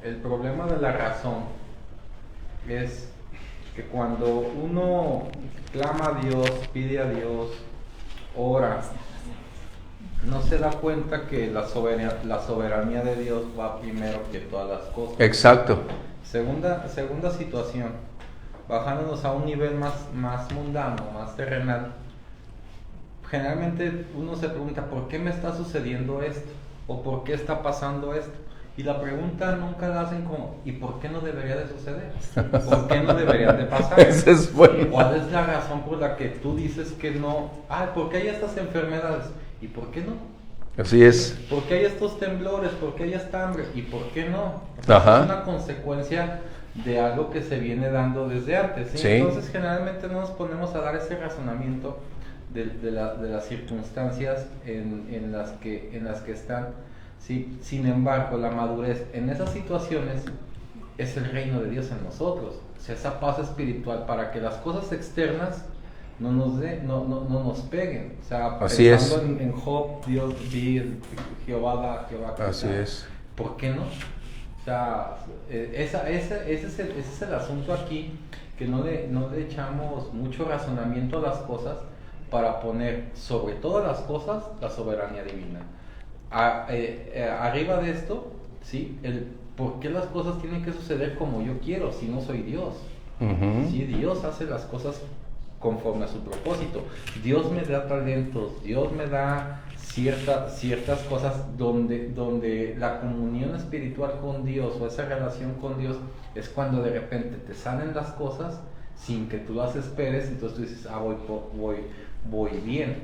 el problema de la razón es que cuando uno clama a Dios, pide a Dios, ora, no se da cuenta que la soberanía de Dios va primero que todas las cosas. Exacto. Segunda situación, bajándonos a un nivel más mundano, más terrenal, generalmente uno se pregunta, ¿por qué me está sucediendo esto? ¿O por qué está pasando esto? Y la pregunta nunca la hacen como, ¿y por qué no debería de suceder? ¿Por qué no debería de pasar? Ese es bueno. ¿Cuál es la razón por la que tú dices que no? ¿Por qué hay estas enfermedades? ¿Y por qué no? Así es. ¿Por qué hay estos temblores? ¿Por qué hay esta hambre? ¿Y por qué no? Ajá. Es una consecuencia de algo que se viene dando desde antes, ¿sí? Sí. Entonces generalmente no nos ponemos a dar ese razonamiento de las circunstancias en las que están, ¿sí? Sin embargo, la madurez en esas situaciones es el reino de Dios en nosotros, o sea, esa paz espiritual para que las cosas externas no nos peguen. O sea, así pensando es. en Job, Dios vi, Jehová da, Jehová quita. Así es. ¿Por qué no? O sea, ese es el asunto aquí, que no le echamos mucho razonamiento a las cosas para poner sobre todas las cosas la soberanía divina. Arriba de esto, ¿sí? ¿Por qué las cosas tienen que suceder como yo quiero si no soy Dios? Uh-huh. Sí, Dios hace las cosas conforme a su propósito. Dios me da talentos, Dios me da ciertas cosas donde la comunión espiritual con Dios o esa relación con Dios es cuando de repente te salen las cosas sin que tú las esperes, entonces tú dices, voy bien.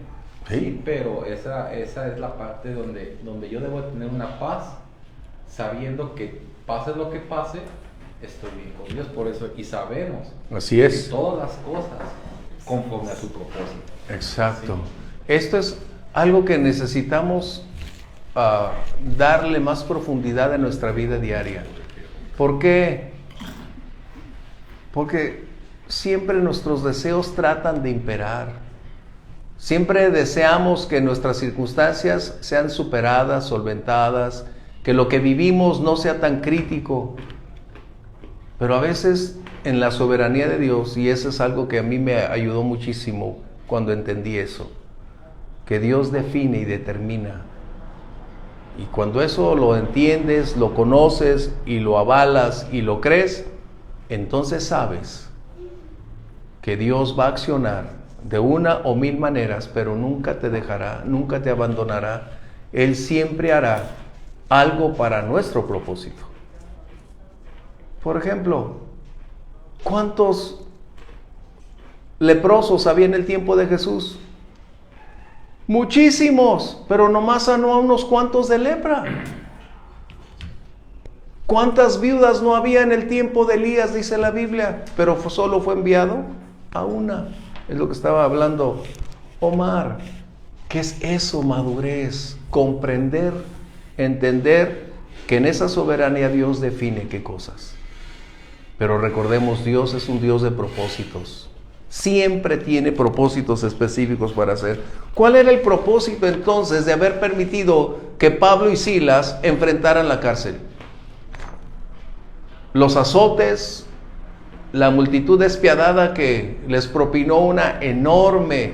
¿Sí? Sí, pero esa es la parte donde yo debo tener una paz, sabiendo que pase lo que pase, estoy bien con Dios, por eso, y sabemos Así es. que todas las cosas conforme a su propósito. Exacto. Sí. Esto es algo que necesitamos darle más profundidad a nuestra vida diaria. ¿Por qué? Porque siempre nuestros deseos tratan de imperar. Siempre deseamos que nuestras circunstancias sean superadas, solventadas, que lo que vivimos no sea tan crítico. Pero a veces en la soberanía de Dios, y eso es algo que a mí me ayudó muchísimo cuando entendí eso, que Dios define y determina. Y cuando eso lo entiendes, lo conoces y lo avalas y lo crees, entonces sabes que Dios va a accionar de una o mil maneras, pero nunca te dejará, nunca te abandonará. Él siempre hará algo para nuestro propósito. Por ejemplo, ¿cuántos leprosos había en el tiempo de Jesús? Muchísimos, pero nomás sanó a unos cuantos de lepra. ¿Cuántas viudas no había en el tiempo de Elías, dice la Biblia? Pero solo fue enviado a una. Es lo que estaba hablando Omar. ¿Qué es eso? Madurez. Comprender, entender que en esa soberanía Dios define qué cosas. Pero recordemos, Dios es un Dios de propósitos. Siempre tiene propósitos específicos para hacer. ¿Cuál era el propósito entonces de haber permitido que Pablo y Silas enfrentaran la cárcel? Los azotes, la multitud despiadada que les propinó una enorme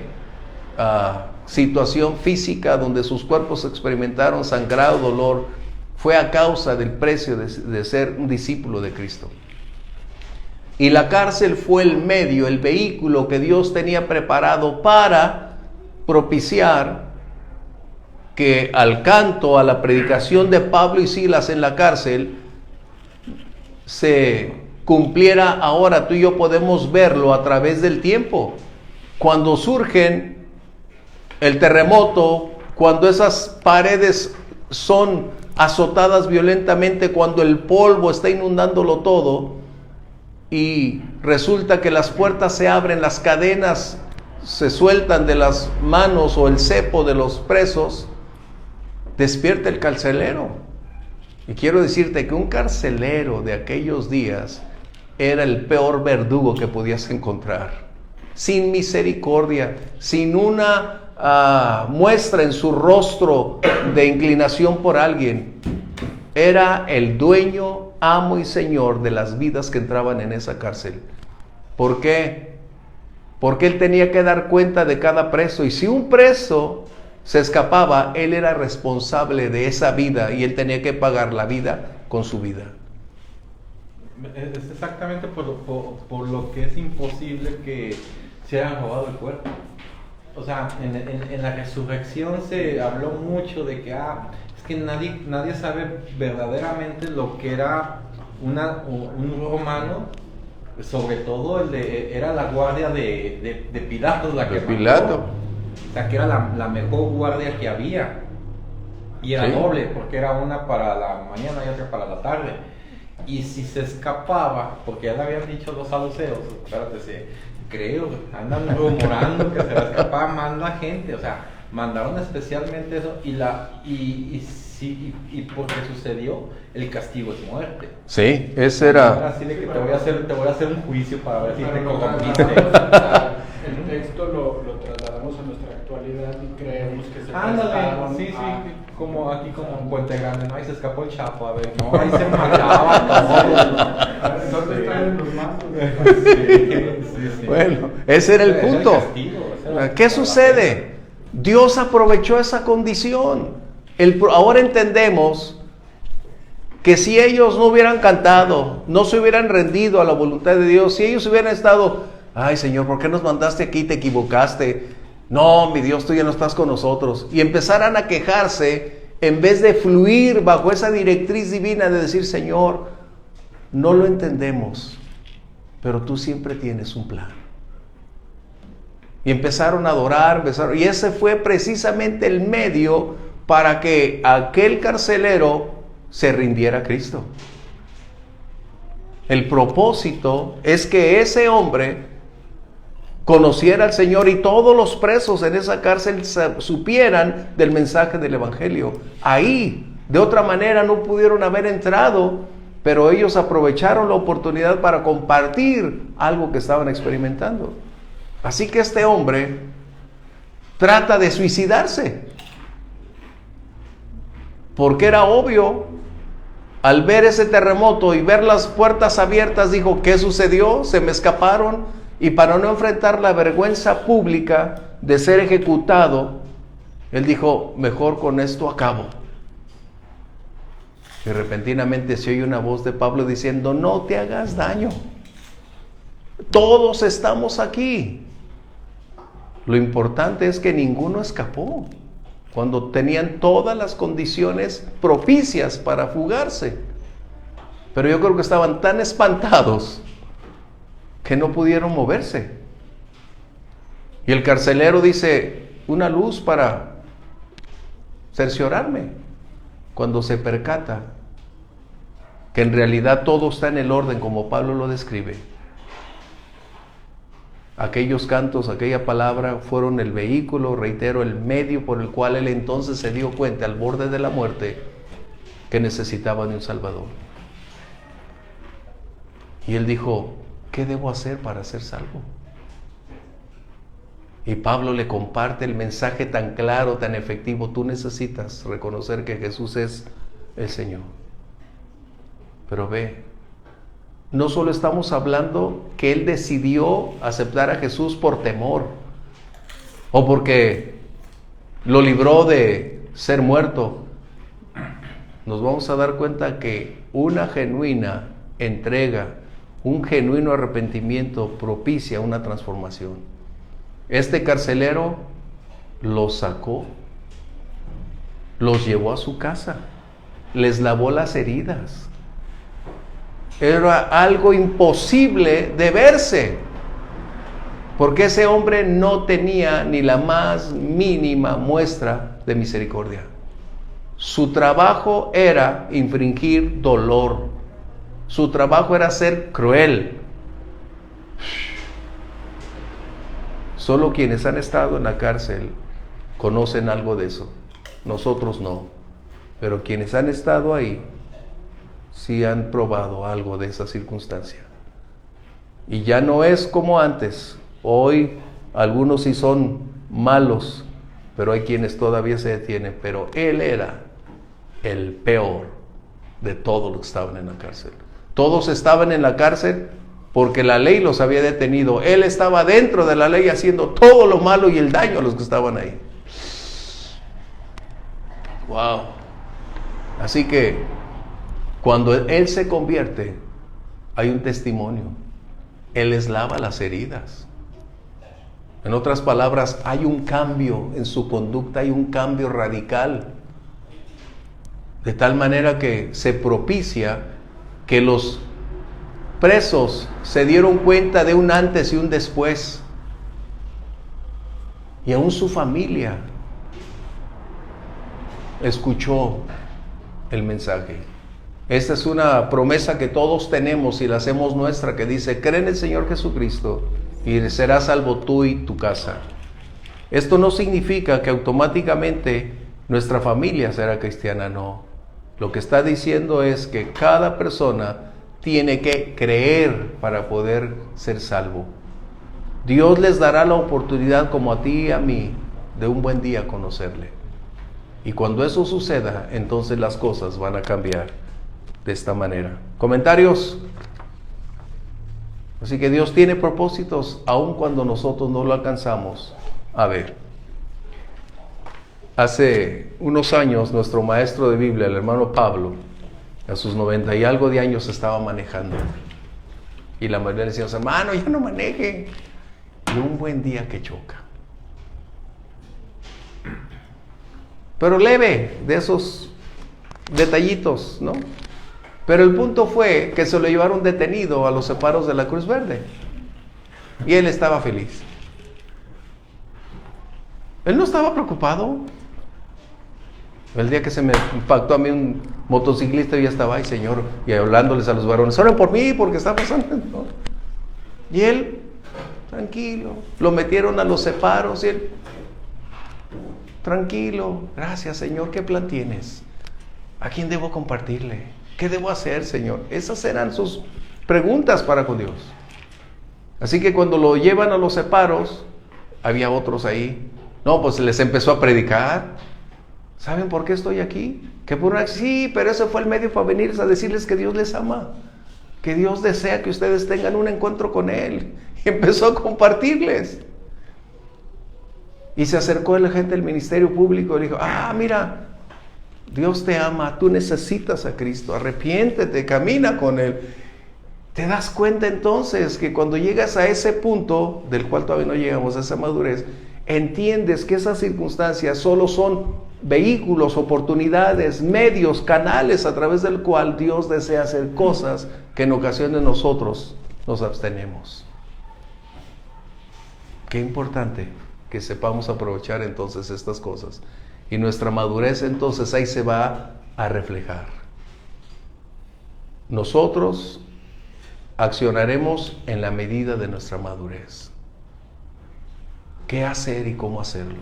situación física donde sus cuerpos experimentaron sangrado, dolor, fue a causa del precio de ser un discípulo de Cristo. Y la cárcel fue el medio, el vehículo que Dios tenía preparado para propiciar que al canto, a la predicación de Pablo y Silas en la cárcel, se cumpliera ahora. Tú y yo podemos verlo a través del tiempo. Cuando surgen el terremoto, cuando esas paredes son azotadas violentamente, cuando el polvo está inundándolo todo y resulta que las puertas se abren, las cadenas se sueltan de las manos o el cepo de los presos, despierta el carcelero. Y quiero decirte que un carcelero de aquellos días era el peor verdugo que podías encontrar. Sin misericordia, sin una muestra en su rostro de inclinación por alguien. Era el dueño, amo y señor de las vidas que entraban en esa cárcel. ¿Por qué? Porque él tenía que dar cuenta de cada preso. Y si un preso se escapaba, él era responsable de esa vida y él tenía que pagar la vida con su vida. Es exactamente por lo que es imposible que se haya robado el cuerpo. O sea, en la resurrección se habló mucho de que es que nadie sabe verdaderamente lo que era un romano, sobre todo era la guardia de Pilato, la que De Pilato. mató. O sea, que era la mejor guardia que había. Y era Sí. doble, porque era una para la mañana y otra para la tarde. Y si se escapaba, porque ya le habían dicho los saduceos, espérate, andan rumorando que se va a escapar, manda gente, o sea, mandaron especialmente eso, y porque sucedió, el castigo es muerte. Sí, ese era. Ahora sí de que te voy a hacer un juicio para ver si te Pero corrompiste. el texto lo trasladamos a nuestra actualidad y creemos que se Ándale, prestaron sí, a- como aquí como en Puente Grande, ¿no? Ahí se escapó el Chapo, a ver, no, ahí se mataba todo. ¿Dónde están los mandos? Sí. Bueno, ese era el Ese punto. castigo, ese era- ¿Qué sucede? Dios aprovechó esa condición. Ahora entendemos que si ellos no hubieran cantado, no se hubieran rendido a la voluntad de Dios, si ellos hubieran estado, ay Señor, ¿por qué nos mandaste aquí? Te equivocaste. No, mi Dios, tú ya no estás con nosotros. Y empezaran a quejarse en vez de fluir bajo esa directriz divina de decir, Señor, no lo entendemos, pero tú siempre tienes un plan. Y empezaron a adorar, y ese fue precisamente el medio para que aquel carcelero se rindiera a Cristo. El propósito es que ese hombre conociera al Señor y todos los presos en esa cárcel supieran del mensaje del Evangelio. Ahí, de otra manera, no pudieron haber entrado, pero ellos aprovecharon la oportunidad para compartir algo que estaban experimentando. Así que este hombre trata de suicidarse, porque era obvio, al ver ese terremoto y ver las puertas abiertas, dijo, ¿qué sucedió? Se me escaparon. Y para no enfrentar la vergüenza pública de ser ejecutado, él dijo, mejor con esto acabo. Y repentinamente se oye una voz de Pablo diciendo, no te hagas daño. todos estamos aquí. Lo importante es que ninguno escapó cuando tenían todas las condiciones propicias para fugarse. Pero yo creo que estaban tan espantados que no pudieron moverse. Y el carcelero dice, una luz para cerciorarme, cuando se percata que en realidad todo está en el orden como Pablo lo describe. Aquellos cantos, aquella palabra fueron el vehículo, reitero, el medio por el cual él entonces se dio cuenta al borde de la muerte que necesitaba de un Salvador. Y él dijo, ¿qué debo hacer para ser salvo? Y Pablo le comparte el mensaje tan claro, tan efectivo. Tú necesitas reconocer que Jesús es el Señor. Pero ve, no solo estamos hablando que él decidió aceptar a Jesús por temor o porque lo libró de ser muerto. Nos vamos a dar cuenta que una genuina entrega, un genuino arrepentimiento propicia una transformación. Este carcelero los sacó, los llevó a su casa, les lavó las heridas. Era algo imposible de verse, porque ese hombre no tenía ni la más mínima muestra de misericordia. Su trabajo era infringir dolor. Su trabajo era ser cruel. Solo quienes han estado en la cárcel conocen algo de eso. Nosotros no. Pero quienes han estado ahí sí han probado algo de esa circunstancia. Y ya no es como antes. Hoy algunos sí son malos, pero hay quienes todavía se detienen. Pero él era el peor de todos los que estaban en la cárcel. Todos estaban en la cárcel porque la ley los había detenido. Él estaba dentro de la ley haciendo todo lo malo y el daño a los que estaban ahí. Wow. Así que cuando él se convierte, hay un testimonio. Él les lava las heridas. En otras palabras, hay un cambio en su conducta, hay un cambio radical. De tal manera que se propicia que los presos se dieron cuenta de un antes y un después. Y aún su familia escuchó el mensaje. Esta es una promesa que todos tenemos y la hacemos nuestra, que dice, cree en el Señor Jesucristo y serás salvo tú y tu casa. Esto no significa que automáticamente nuestra familia será cristiana, no. Lo que está diciendo es que cada persona tiene que creer para poder ser salvo. Dios les dará la oportunidad, como a ti y a mí, de un buen día conocerle. Y cuando eso suceda, entonces las cosas van a cambiar de esta manera. ¿Comentarios? Así que Dios tiene propósitos aun cuando nosotros no lo alcanzamos a ver. Hace unos años nuestro maestro de Biblia, el hermano Pablo, a sus 90 y algo de años estaba manejando. Y la mayoría le decía, hermano, ya no maneje. Y un buen día que choca. Pero leve, de esos detallitos, ¿no? Pero el punto fue que se lo llevaron detenido a los separos de la Cruz Verde. Y él estaba feliz. Él no estaba preocupado. El día que se me impactó a mí un motociclista, yo ya estaba ahí, Señor, y hablándoles a los varones, oren por mí porque está pasando, ¿no? Y él, tranquilo, lo metieron a los separos y él, tranquilo, gracias Señor, ¿qué plan tienes? ¿A quién debo compartirle? ¿Qué debo hacer, Señor? Esas eran sus preguntas para con Dios. Así que cuando lo llevan a los separos, había otros ahí. No, pues les empezó a predicar. ¿Saben por qué estoy aquí? Que por una... Sí, pero ese fue el medio para venir a decirles que Dios les ama, que Dios desea que ustedes tengan un encuentro con Él. Y empezó a compartirles. Y se acercó a la gente del ministerio público y dijo, mira, Dios te ama, tú necesitas a Cristo, arrepiéntete, camina con Él. Te das cuenta entonces que cuando llegas a ese punto, del cual todavía no llegamos a esa madurez, entiendes que esas circunstancias solo son vehículos, oportunidades, medios, canales a través del cual Dios desea hacer cosas que en ocasiones nosotros nos abstenemos. Qué importante que sepamos aprovechar entonces estas cosas. Y nuestra madurez entonces ahí se va a reflejar. Nosotros accionaremos en la medida de nuestra madurez. ¿Qué hacer y cómo hacerlo?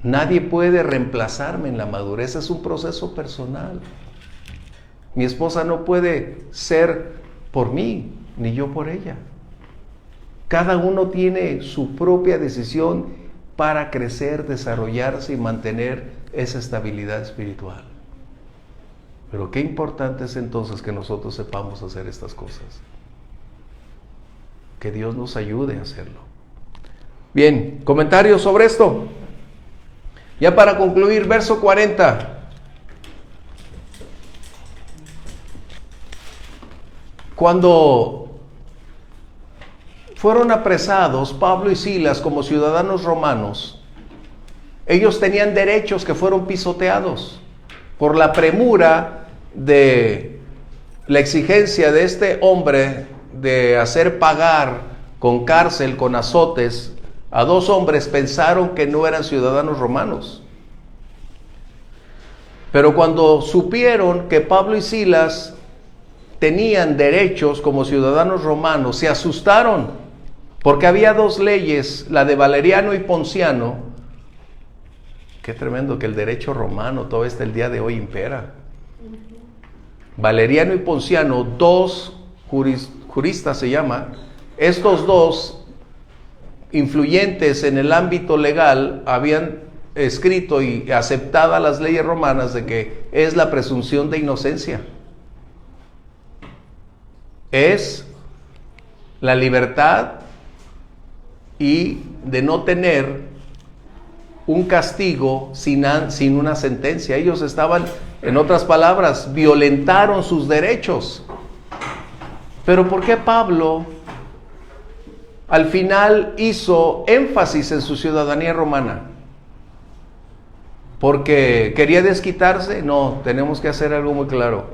Nadie puede reemplazarme en la madurez, es un proceso personal. Mi esposa no puede ser por mí, ni yo por ella. Cada uno tiene su propia decisión para crecer, desarrollarse y mantener esa estabilidad espiritual. Pero qué importante es entonces que nosotros sepamos hacer estas cosas. Que Dios nos ayude a hacerlo. Bien, comentarios sobre esto. Ya para concluir, verso 40. Cuando fueron apresados Pablo y Silas como ciudadanos romanos, ellos tenían derechos que fueron pisoteados por la premura de la exigencia de este hombre de hacer pagar con cárcel, con azotes, a dos hombres. Pensaron que no eran ciudadanos romanos. Pero cuando supieron que Pablo y Silas tenían derechos como ciudadanos romanos, se asustaron, porque había dos leyes, la de Valeriano y Ponciano. Qué tremendo que el derecho romano todavía hasta el día de hoy impera. Valeriano y Ponciano, dos juristas se llama. Estos dos influyentes en el ámbito legal habían escrito y aceptado las leyes romanas de que es la presunción de inocencia. Es la libertad y de no tener un castigo sin una sentencia. Ellos estaban, en otras palabras, violentaron sus derechos. Pero ¿por qué Pablo al final hizo énfasis en su ciudadanía romana? ¿Porque quería desquitarse? No, tenemos que hacer algo muy claro.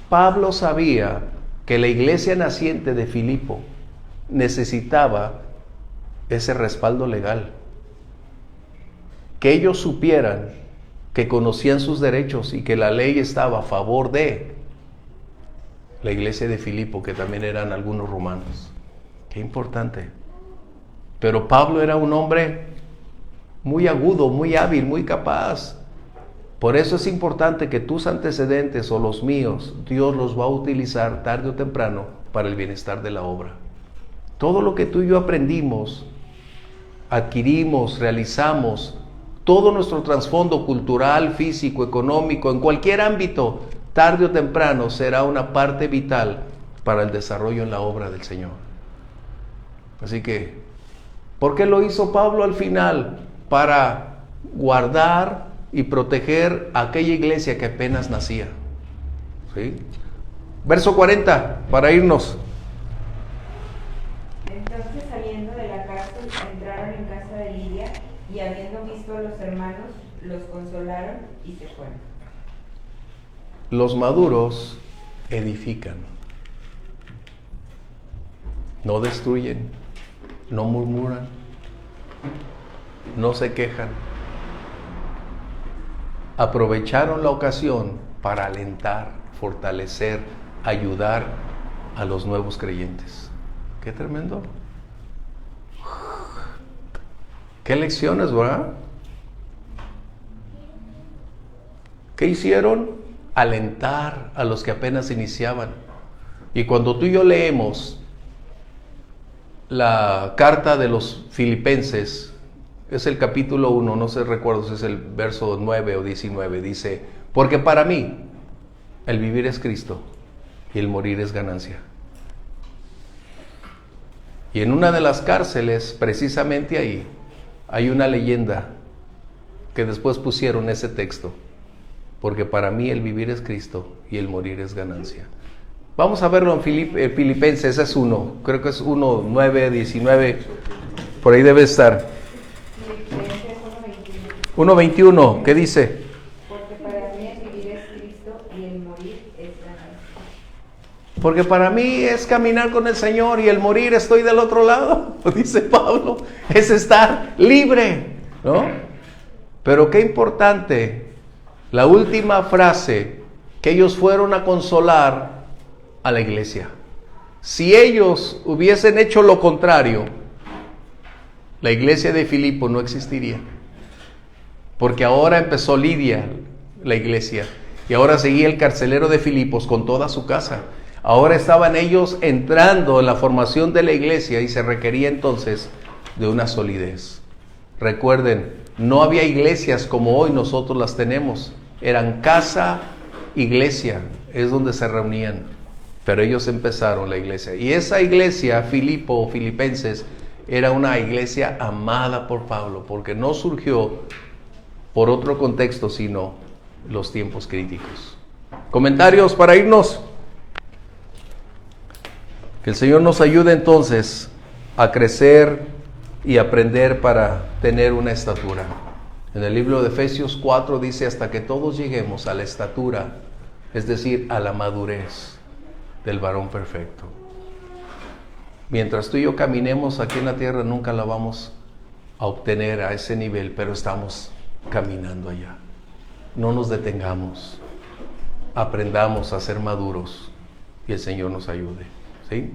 Pablo sabía que la iglesia naciente de Filipo necesitaba ese respaldo legal. Que ellos supieran que conocían sus derechos y que la ley estaba a favor de la iglesia de Filipo, que también eran algunos romanos. Qué importante. Pero Pablo era un hombre muy agudo, muy hábil, muy capaz. Por eso es importante que tus antecedentes o los míos, Dios los va a utilizar tarde o temprano para el bienestar de la obra. Todo lo que tú y yo aprendimos, adquirimos, realizamos, todo nuestro trasfondo cultural, físico, económico, en cualquier ámbito, tarde o temprano será una parte vital para el desarrollo en la obra del Señor. Así que, ¿por qué lo hizo Pablo al final? Para guardar y proteger a aquella iglesia que apenas nacía. ¿Sí? Verso 40, para irnos. Entonces, saliendo de la cárcel, entraron en casa de Lidia, y habiendo visto a los hermanos, los consolaron y se fueron. Los maduros edifican, no destruyen, no murmuran, no se quejan. Aprovecharon la ocasión para alentar, fortalecer, ayudar a los nuevos creyentes. ¡Qué tremendo! ¡Qué lecciones, verdad! ¿Qué hicieron? Alentar a los que apenas iniciaban. Y cuando tú y yo leemos la carta de los Filipenses, es el capítulo 1, no sé, recuerdo si es el verso 9 o 19, dice: porque para mí el vivir es Cristo y el morir es ganancia. Y en una de las cárceles, precisamente ahí, hay una leyenda que después pusieron ese texto: porque para mí el vivir es Cristo y el morir es ganancia. Vamos a verlo en Filipenses, es uno, creo que es 1, 9, 19, por ahí debe estar. Filipenses 1:21. 1:21, ¿qué dice? Porque para mí el vivir es Cristo y el morir es ganar. Porque para mí es caminar con el Señor y el morir estoy del otro lado, dice Pablo, es estar libre, ¿no? Pero qué importante, la última frase, que ellos fueron a consolar a la iglesia. Si ellos hubiesen hecho lo contrario, la iglesia de Filipo no existiría. Porque ahora empezó Lidia, la iglesia, y ahora seguía el carcelero de Filipos con toda su casa. Ahora estaban ellos entrando en la formación de la iglesia y se requería entonces de una solidez. Recuerden, no había iglesias como hoy nosotros las tenemos. Eran casa, iglesia, es donde se reunían. Pero ellos empezaron la iglesia. Y esa iglesia, Filipo o Filipenses, era una iglesia amada por Pablo, porque no surgió por otro contexto, sino los tiempos críticos. Comentarios para irnos. Que el Señor nos ayude entonces a crecer y aprender para tener una estatura. En el libro de Efesios 4 dice, hasta que todos lleguemos a la estatura, es decir, a la madurez del varón perfecto. Mientras tú y yo caminemos aquí en la tierra, nunca la vamos a obtener a ese nivel, pero estamos caminando allá. No nos detengamos, aprendamos a ser maduros y el Señor nos ayude. ¿Sí?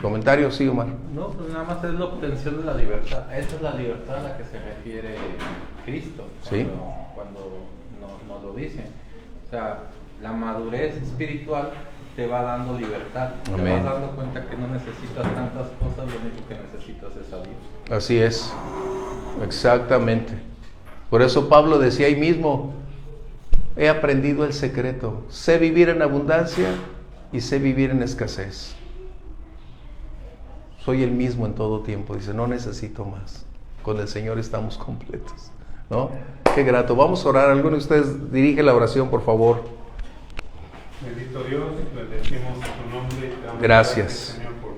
¿Comentarios? Sí, Omar. No, pues nada más es la obtención de la libertad. Esa es la libertad a la que se refiere Cristo Sí. cuando nos lo dice. O sea, la madurez espiritual te va dando libertad. Amén. Te vas dando cuenta que no necesitas tantas cosas, lo único que necesitas es a Dios. Así es, exactamente. Por eso Pablo decía ahí mismo, he aprendido el secreto, sé vivir en abundancia y sé vivir en escasez. Soy el mismo en todo tiempo, dice, no necesito más. Con el Señor estamos completos, ¿no? Qué grato. Vamos a orar. ¿Alguno de ustedes dirige la oración, por favor? Bendito Dios, bendecimos tu nombre. Y te damos Gracias. Señor, por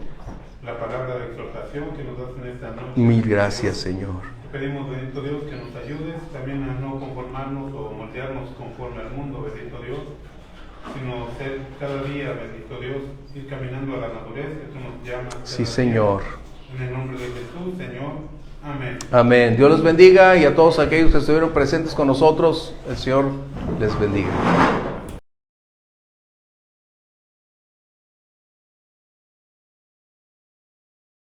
la palabra de exhortación que nos das en esta noche. Mil gracias, Señor. Te pedimos, bendito Dios, que nos ayudes también a no conformarnos o moldearnos conforme al mundo, bendito Dios, sino ser cada día, bendito Dios, ir caminando a la madurez que tú nos llamas. Sí, Señor. En el nombre de Jesús, Señor. Amén. Amén. Dios los bendiga y a todos aquellos que estuvieron presentes con nosotros, el Señor les bendiga.